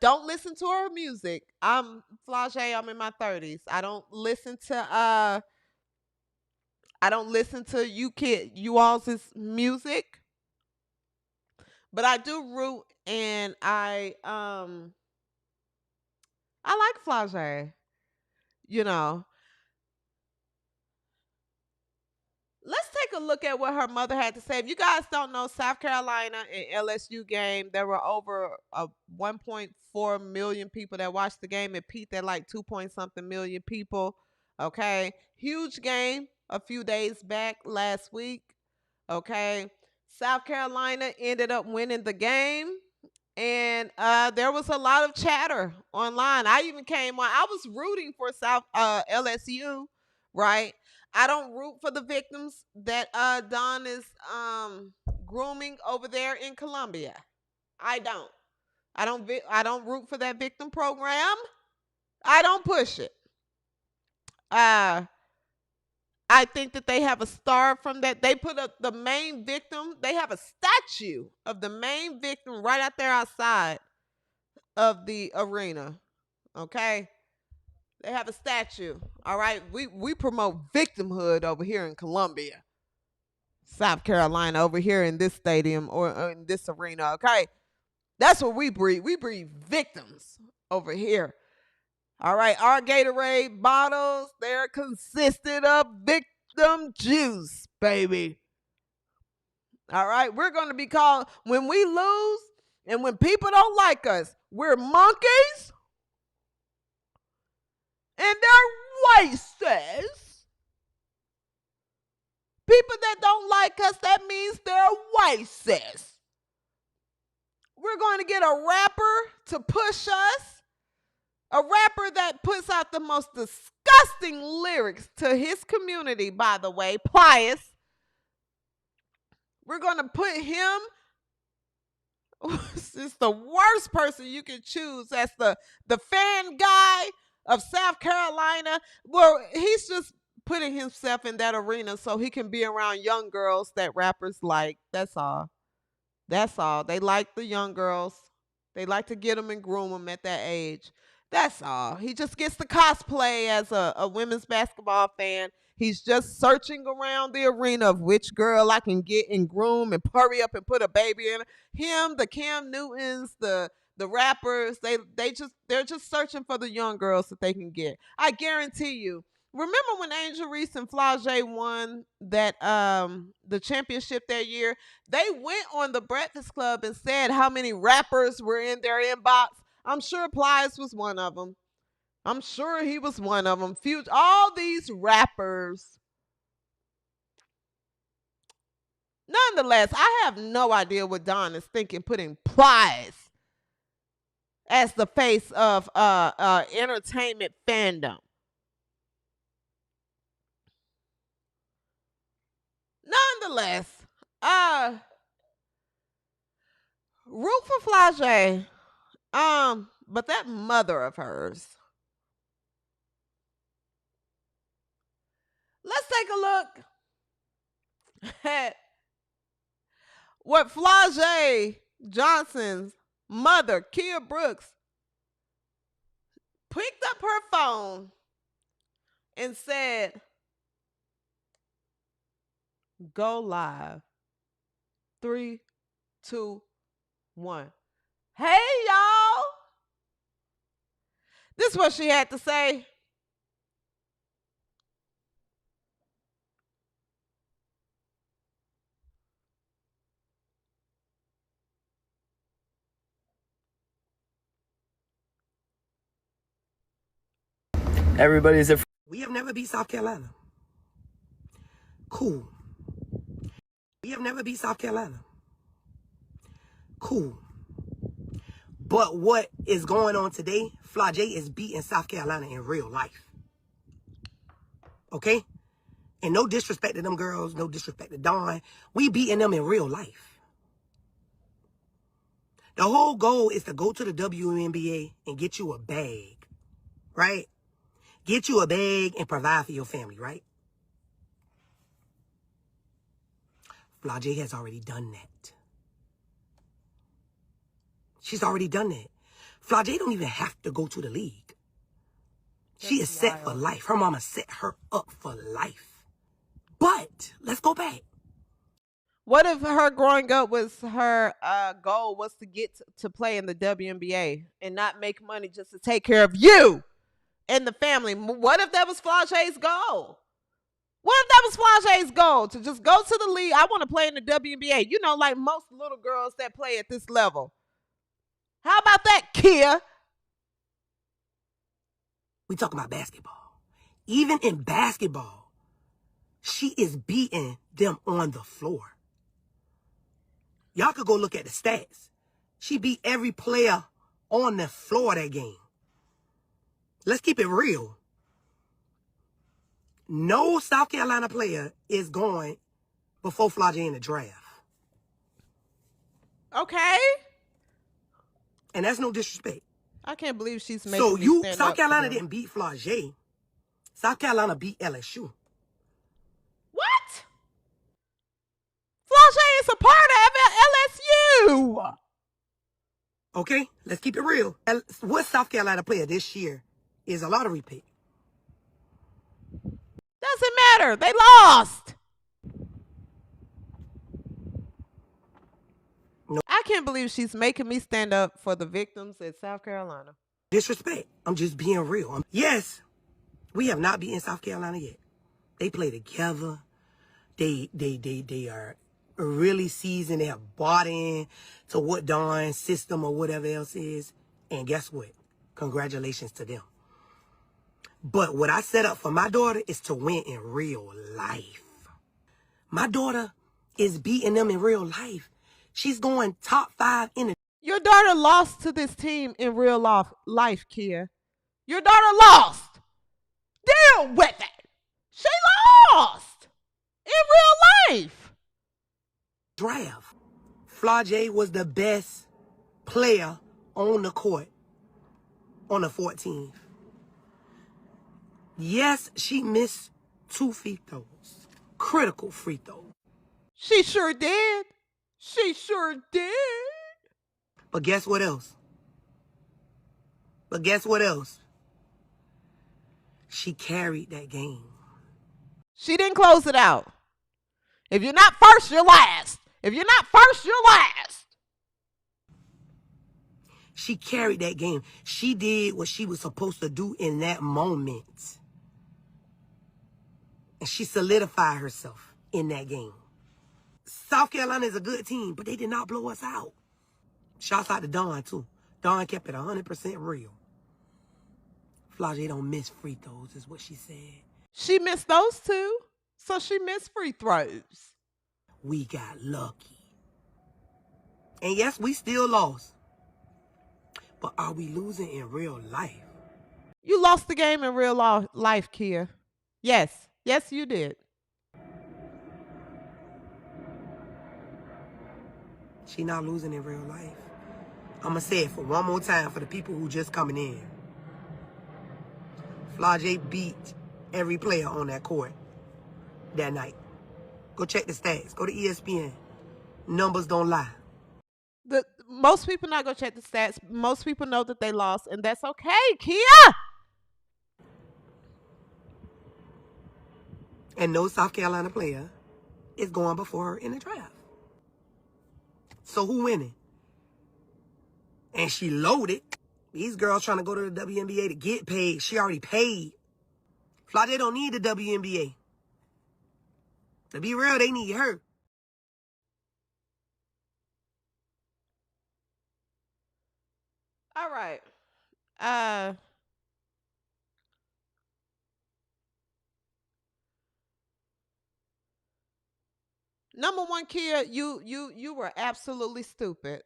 Don't listen to her music. I'm Flau'Jae, I'm in my 30s. I don't listen to you all's music, but I do root and I like Flau'Jae, you know. Let's take a look at what her mother had to say. If you guys don't know, South Carolina and LSU game, there were over 1.4 million people that watched the game. It peaked at like 2 point something million people. Okay. Huge game a few days back last week. Okay. South Carolina ended up winning the game. And there was a lot of chatter online. I even came on. I was rooting for South LSU, right? I don't root for the victims that Don is grooming over there in Colombia. I don't. I don't root for that victim program. I don't push it. Uh I think that they have a star from that. They put up the main victim. They have a statue of the main victim right out there outside of the arena. Okay? They have a statue. All right. We promote victimhood over here in Columbia, South Carolina, over here in this stadium or in this arena. Okay. That's what we breed. We breed victims over here. All right. Our Gatorade bottles, they're consisted of victim juice, baby. All right. We're going to be called, when we lose and when people don't like us, we're monkeys and they're wastes. People that don't like us, that means they're wastes. We're going to get a rapper to push us, a rapper that puts out the most disgusting lyrics to his community, by the way, Plius. We're going to put him, it's the worst person you can choose as the fan guy of South Carolina. Well, he's just putting himself in that arena so he can be around young girls that rappers like. That's all. That's all. They like the young girls. They like to get them and groom them at that age. That's all. He just gets to cosplay as a women's basketball fan He's just searching around the arena of which girl I can get and groom and hurry up and put a baby in. Him, the Cam Newtons, the rappers, they're just searching for the young girls that they can get. I guarantee you. Remember when Angel Reese and Flau'Jae won that the championship that year? They went on the Breakfast Club and said how many rappers were in their inbox. I'm sure Plies was one of them. I'm sure he was one of them. All these rappers. Nonetheless, I have no idea what Don is thinking putting Plies as the face of entertainment fandom. Nonetheless, root for Flau'Jae. But that mother of hers. Let's take a look at what Flau'Jae Johnson's mother, Kia Brooks, picked up her phone and said, "Go live. 3, 2, 1. Hey, y'all." This is what she had to say. Everybody's a. We have never beat South Carolina. Cool. We have never beat South Carolina. Cool. But what is going on today, Flau'Jae is beating South Carolina in real life. Okay? And no disrespect to them girls, no disrespect to Dawn. We beating them in real life. The whole goal is to go to the WNBA and get you a bag. Right? Get you a bag and provide for your family, right? Flau'Jae has already done that. She's already done that. Flau'Jae don't even have to go to the league. She is set for life. Her mama set her up for life. But let's go back. What if her growing up was her goal was to get to play in the WNBA and not make money just to take care of you and the family? What if that was Flau'Jae's goal? What if that was Flau'Jae's goal? To just go to the league? I want to play in the WNBA. You know, like most little girls that play at this level. How about that, Kia? We talking about basketball. Even in basketball, she is beating them on the floor. Y'all could go look at the stats. She beat every player on the floor that game. Let's keep it real. No South Carolina player is going before Flau'Jae in the draft. Okay. And that's no disrespect. I can't believe she's making So me stand South up Carolina didn't beat Flau'Jae. South Carolina beat LSU. What? Flau'Jae is a part of LSU. Okay, let's keep it real. What South Carolina player this year is a lottery pick? Doesn't matter. They lost. No. I can't believe she's making me stand up for the victims at South Carolina. Disrespect. I'm just being real. Yes, we have not beaten South Carolina yet. They play together. They are really seasoned. They have bought in to what Dawn's system or whatever else is. And guess what? Congratulations to them. But what I set up for my daughter is to win in real life. My daughter is beating them in real life. She's going top 5 in the... Your daughter lost to this team in real life, Kia. Your daughter lost. Deal with it. She lost in real life. Draft. Flau'Jae was the best player on the court on the 14th. Yes, she missed 2 free throws. Critical free throws. She sure did. She sure did. But guess what else? She carried that game. She didn't close it out. If you're not first, you're last. If you're not first, you're last. She carried that game. She did what she was supposed to do in that moment. And she solidified herself in that game. South Carolina is a good team, but they did not blow us out. Shouts out to Dawn, too. Dawn kept it 100% real. Flau'Jae don't miss free throws, is what she said. She missed those two, so she missed free throws. We got lucky. And yes, we still lost. But are we losing in real life? You lost the game in real life, Kia. Yes. Yes, you did. She not losing in real life. I'm going to say it for one more time for the people who just coming in. Flau'Jae beat every player on that court that night. Go check the stats. Go to ESPN. Numbers don't lie. Most people not going to check the stats. Most people know that they lost, and that's okay, Kia. And no South Carolina player is going before her in the draft. So who winning? And she loaded. These girls trying to go to the WNBA to get paid. She already paid. Flau'Jae don't need the WNBA. To be real, they need her. All right. Number one, Kia, you were absolutely stupid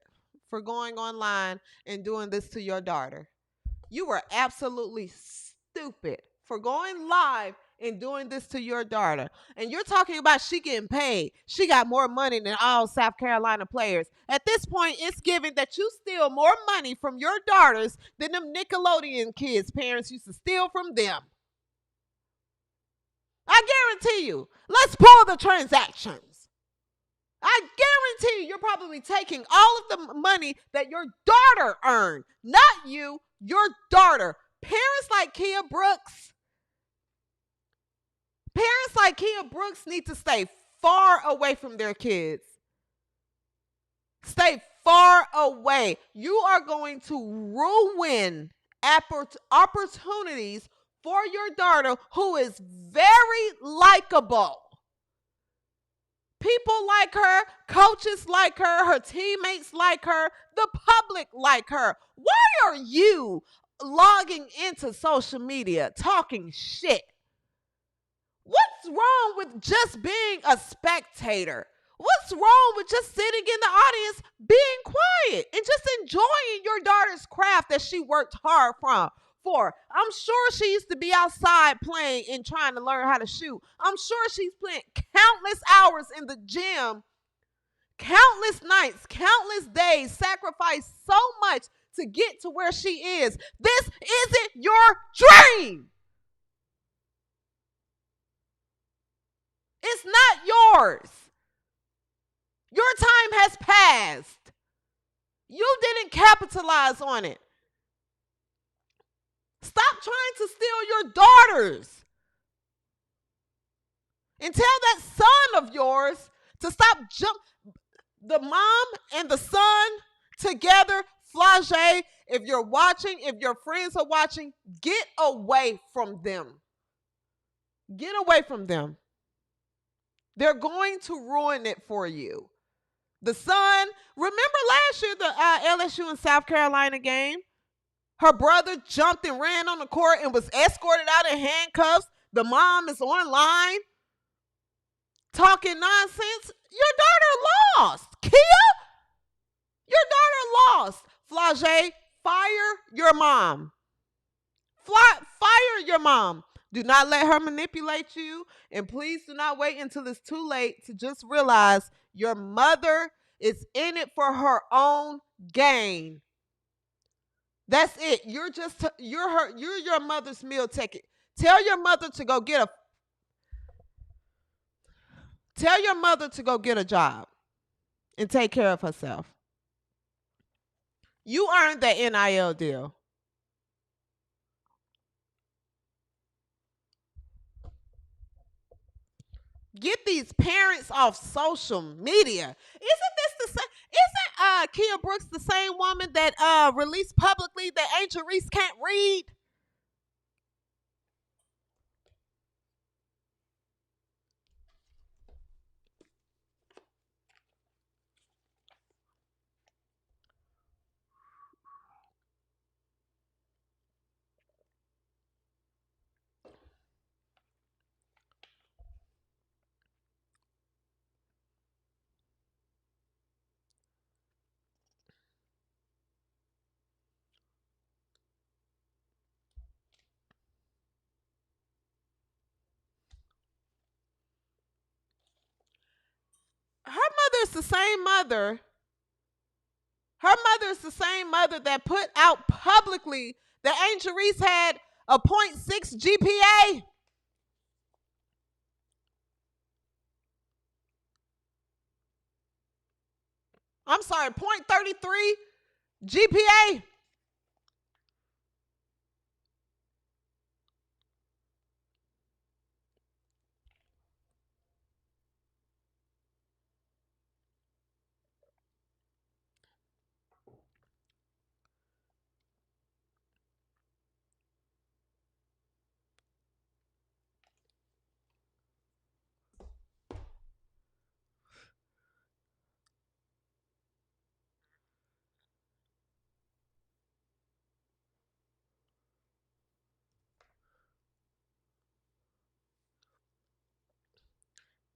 for going online and doing this to your daughter. You were absolutely stupid for going live and doing this to your daughter. And you're talking about she getting paid. She got more money than all South Carolina players. At this point, it's given that you steal more money from your daughters than them Nickelodeon kids' parents used to steal from them. I guarantee you. Let's pull the transactions. I guarantee you, you're probably taking all of the money that your daughter earned. Not you, your daughter. Parents like Kia Brooks need to stay far away from their kids. Stay far away. You are going to ruin opportunities for your daughter, who is very likable. People like her, coaches like her teammates like her, the public like her. Why are you logging into social media talking shit? What's wrong with just being a spectator? What's wrong with just sitting in the audience being quiet and just enjoying your daughter's craft that she worked hard for? I'm sure she used to be outside playing and trying to learn how to shoot. I'm sure she's spent countless hours in the gym, countless nights, countless days, sacrificed so much to get to where she is. This isn't your dream. It's not yours. Your time has passed. You didn't capitalize on it. Stop trying to steal your daughters. And tell that son of yours to stop the mom and the son together. Flau'Jae, if you're watching, if your friends are watching, get away from them. Get away from them. They're going to ruin it for you. The son, remember last year, the LSU and South Carolina game? Her brother jumped and ran on the court and was escorted out in handcuffs. The mom is online talking nonsense. Your daughter lost. Kia, your daughter lost. Flau'Jae, fire your mom. Fire your mom. Do not let her manipulate you. And please do not wait until it's too late to just realize your mother is in it for her own gain. That's it. You're your mother's meal ticket. Tell your mother to go get a job and take care of herself. You earned that NIL deal. Get these parents off social media. Isn't this the same? Isn't Kia Brooks the same woman that released publicly that Angel Reese can't read? Her mother is the same mother. Her mother is the same mother that put out publicly that Angel Reese had a 0.6 GPA. I'm sorry, 0.33 GPA.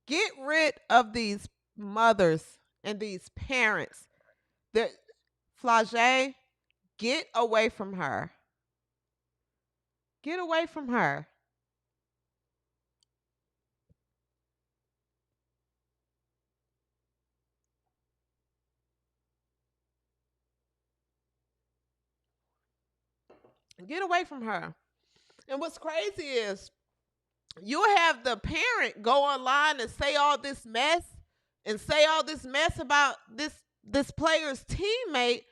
Get rid of these mothers and these parents. Flau'Jae, get away from her. Get away from her. Get away from her. And what's crazy is you'll have the parent go online and say all this mess about this player's teammate.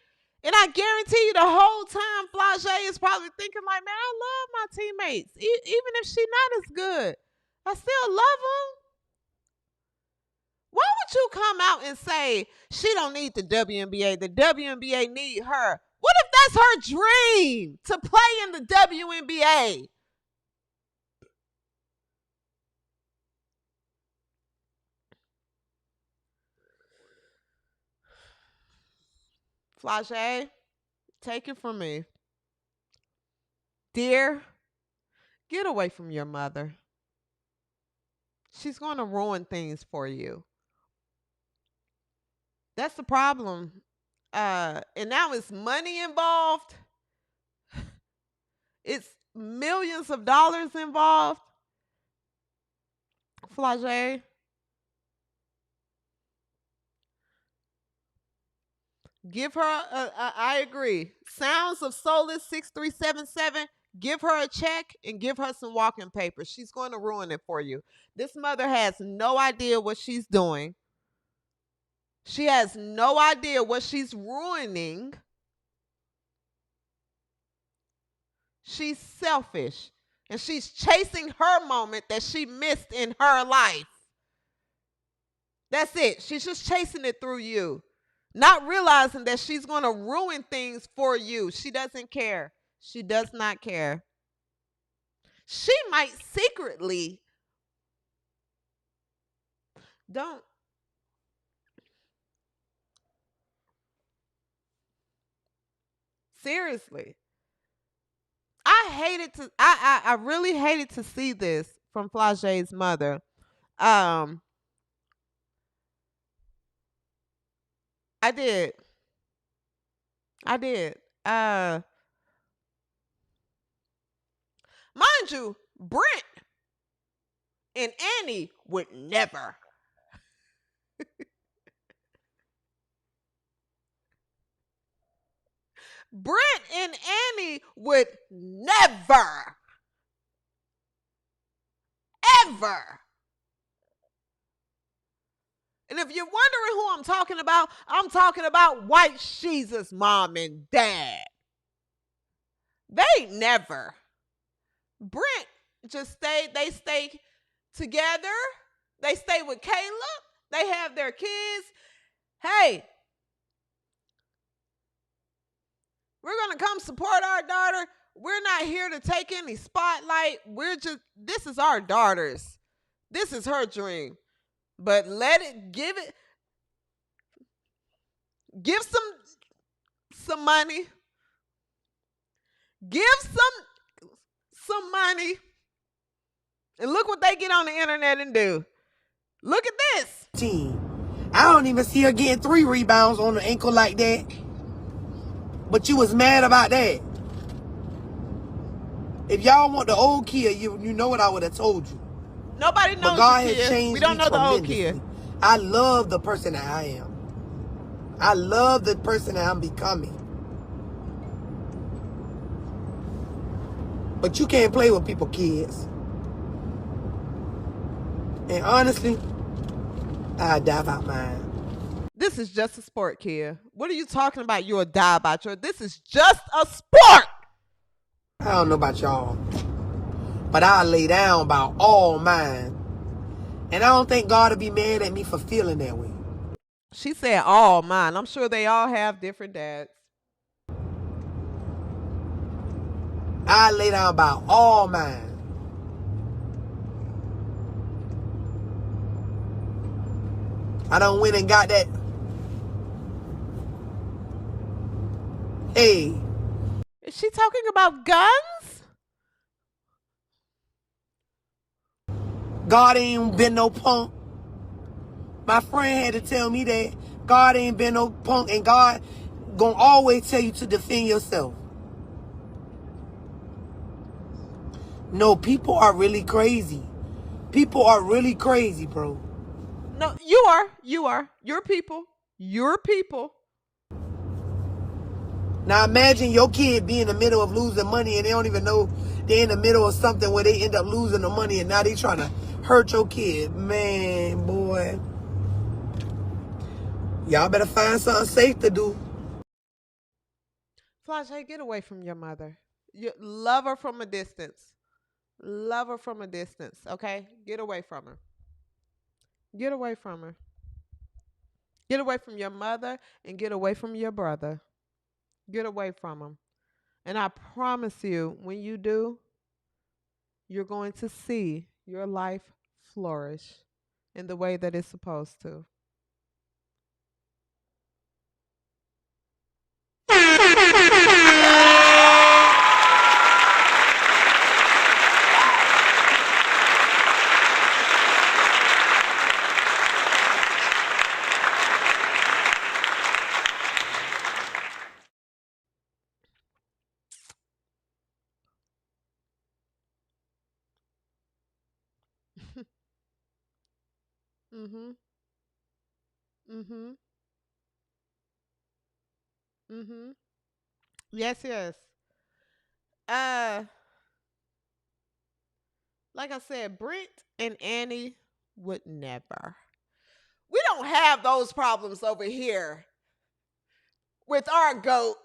And I guarantee you the whole time Flau'Jae is probably thinking like, man, I love my teammates. Even if she's not as good, I still love them. Why would you come out and say she don't need the WNBA? The WNBA need her. What if that's her dream to play in the WNBA? Flau'Jae, take it from me. Dear, get away from your mother. She's going to ruin things for you. That's the problem. And now it's money involved. It's millions of dollars involved. Flau'Jae, give her I agree. Sounds of Soulless 6377. Give her a check and give her some walking papers. She's going to ruin it for you. This mother has no idea what she's doing. She has no idea what she's ruining. She's selfish. And she's chasing her moment that she missed in her life. That's it. She's just chasing it through you. Not realizing that she's going to ruin things for you. She doesn't care. She does not care. She might secretly don't. Seriously. I really hated to see this from Flau'Jae's mother. Um I did. I did. Mind you, Brent and Annie would never. Brent and Annie would never, ever. And if you're wondering who I'm talking about White Sheeza's mom and dad. They never. Brent just stayed, they stayed together. They stay with Caleb. They have their kids. Hey, we're going to come support our daughter. We're not here to take any spotlight. This is our daughter's. This is her dream. But give some money. Give some money. And look what they get on the internet and do. Look at this. Team. I don't even see her getting 3 rebounds on the ankle like that. But you was mad about that. If y'all want the old Kia, you know what I would have told you. Nobody knows but God the has changed We don't know the old Kia. I love the person that I am. I love the person that I'm becoming. But you can't play with people's kids. And honestly, I'd die about mine. This is just a sport, Kia. What are you talking about? You'll die about your... This is just a sport. I don't know about y'all, but I'll lay down about all mine. And I don't think God will be mad at me for feeling that way. She said all mine. I'm sure they all have different dads. I lay down about all mine. I done went and got that. Hey. Is she talking about guns? God ain't been no punk. My friend had to tell me that God ain't been no punk, and God gonna always tell you to defend yourself. No, people are really crazy. People are really crazy, bro. No, you are. You're people. You're people. Now imagine your kid be in the middle of losing money and they don't even know they're in the middle of something where they end up losing the money, and now they trying to hurt your kid. Man, boy. Y'all better find something safe to do. Flau'Jae, get away from your mother. You love her from a distance. Love her from a distance, okay? Get away from her. Get away from her. Get away from your mother and get away from your brother. Get away from them. And I promise you, when you do, you're going to see your life flourish in the way that it's supposed to. Mhm. Mhm. Mhm. Yes, yes. Uh, like I said, Brent and Annie would never. We don't have those problems over here with our goat.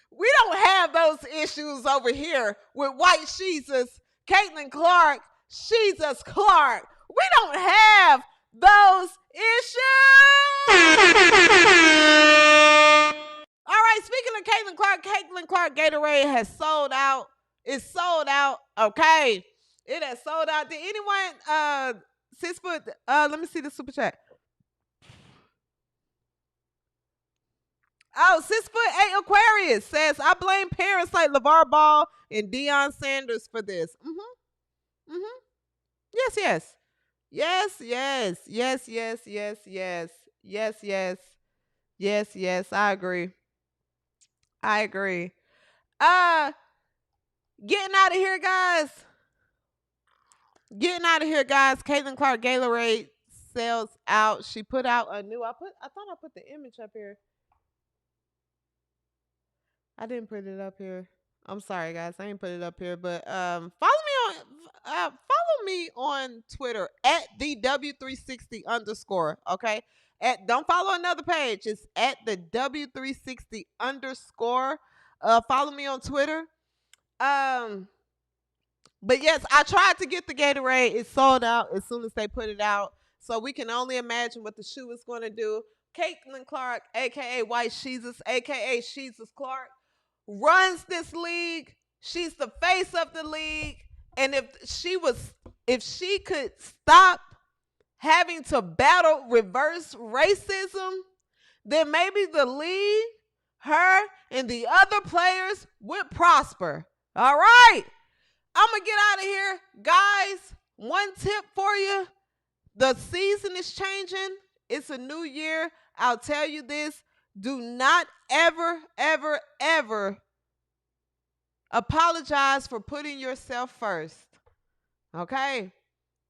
We don't have those issues over here with White Jesus, Caitlin Clark, Jesus Clark. We don't have those issues. All right, speaking of Caitlin Clark Gatorade has sold out. It's sold out. Okay. It has sold out. Did anyone 6 foot let me see the super chat. Oh, 6'8" Aquarius says, I blame parents like LeVar Ball and Deion Sanders for this. Yes, yes. Yes, yes. Yes, yes, yes, yes. Yes, yes. Yes, yes. I agree. I agree. Getting out of here, guys. Getting out of here, guys. Caitlin Clark Gatorade sells out. She put out a new I thought I put the image up here. I didn't put it up here. I'm sorry, guys. I didn't put it up here, but follow me on Twitter at the W360 _. Okay, don't follow another page. It's at the W360 _. Follow me on Twitter. But yes, I tried to get the Gatorade. It sold out as soon as they put it out. So we can only imagine what the shoe is going to do. Caitlin Clark, aka White Sheezus, aka Sheezus Clark, runs this league. She's the face of the league. And if she could stop having to battle reverse racism, then maybe the league, her, and the other players would prosper. All right. I'm going to get out of here. Guys, one tip for you. The season is changing. It's a new year. I'll tell you this. Do not ever, ever, ever apologize for putting yourself first. Okay?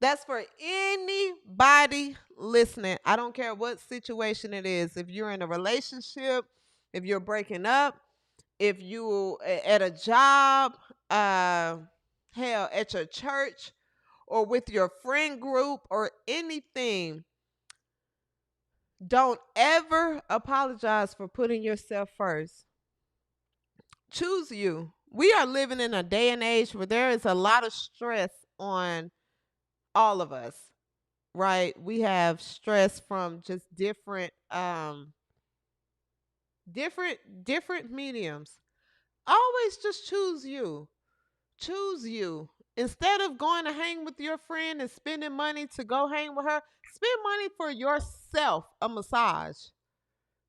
That's for anybody listening. I don't care what situation it is. If you're in a relationship, if you're breaking up, if you at a job, hell, at your church, or with your friend group or anything, don't ever apologize for putting yourself first. Choose you. We are living in a day and age where there is a lot of stress on all of us, right? We have stress from just different mediums. Always just choose you. Choose you. Instead of going to hang with your friend and spending money to go hang with her, spend money for yourself a massage.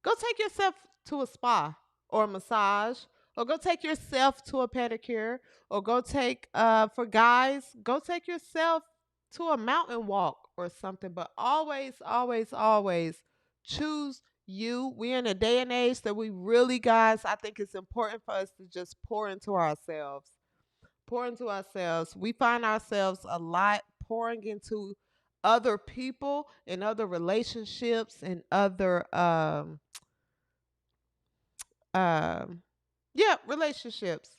Go take yourself to a spa or a massage, or go take yourself to a pedicure, or go take, for guys, go take yourself to a mountain walk or something. But always, always, always choose you. We're in a day and age that we really, guys, I think it's important for us to just pour into ourselves. Pour into ourselves. We find ourselves a lot pouring into other people and other relationships and other relationships,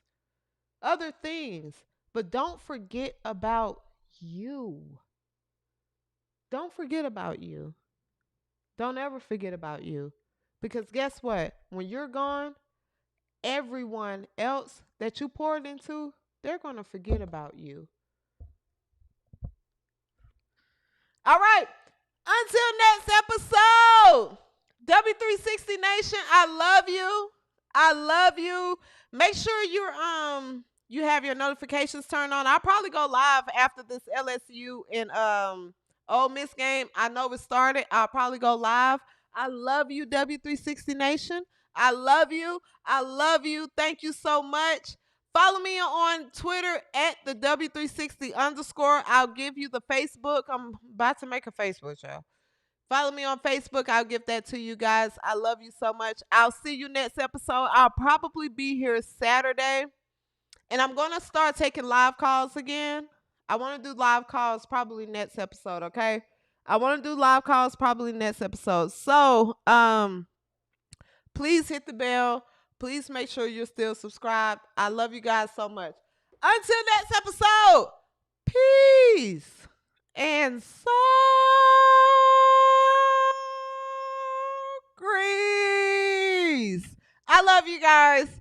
other things. But don't forget about you. Don't forget about you. Don't ever forget about you. Because guess what? When you're gone, everyone else that you poured into, they're going to forget about you. All right. Until next episode, W360 Nation, I love you. I love you. Make sure you have your notifications turned on. I'll probably go live after this LSU and Ole Miss game. I know it started. I'll probably go live. I love you, W360 Nation. I love you. I love you. Thank you so much. Follow me on Twitter at the W360 _. I'll give you the Facebook. I'm about to make a Facebook, y'all. Follow me on Facebook. I'll give that to you guys. I love you so much. I'll see you next episode. I'll probably be here Saturday. And I'm going to start taking live calls again. I want to do live calls probably next episode, okay? I want to do live calls probably next episode. So, please hit the bell. Please make sure you're still subscribed. I love you guys so much. Until next episode, peace and so grease. I love you guys.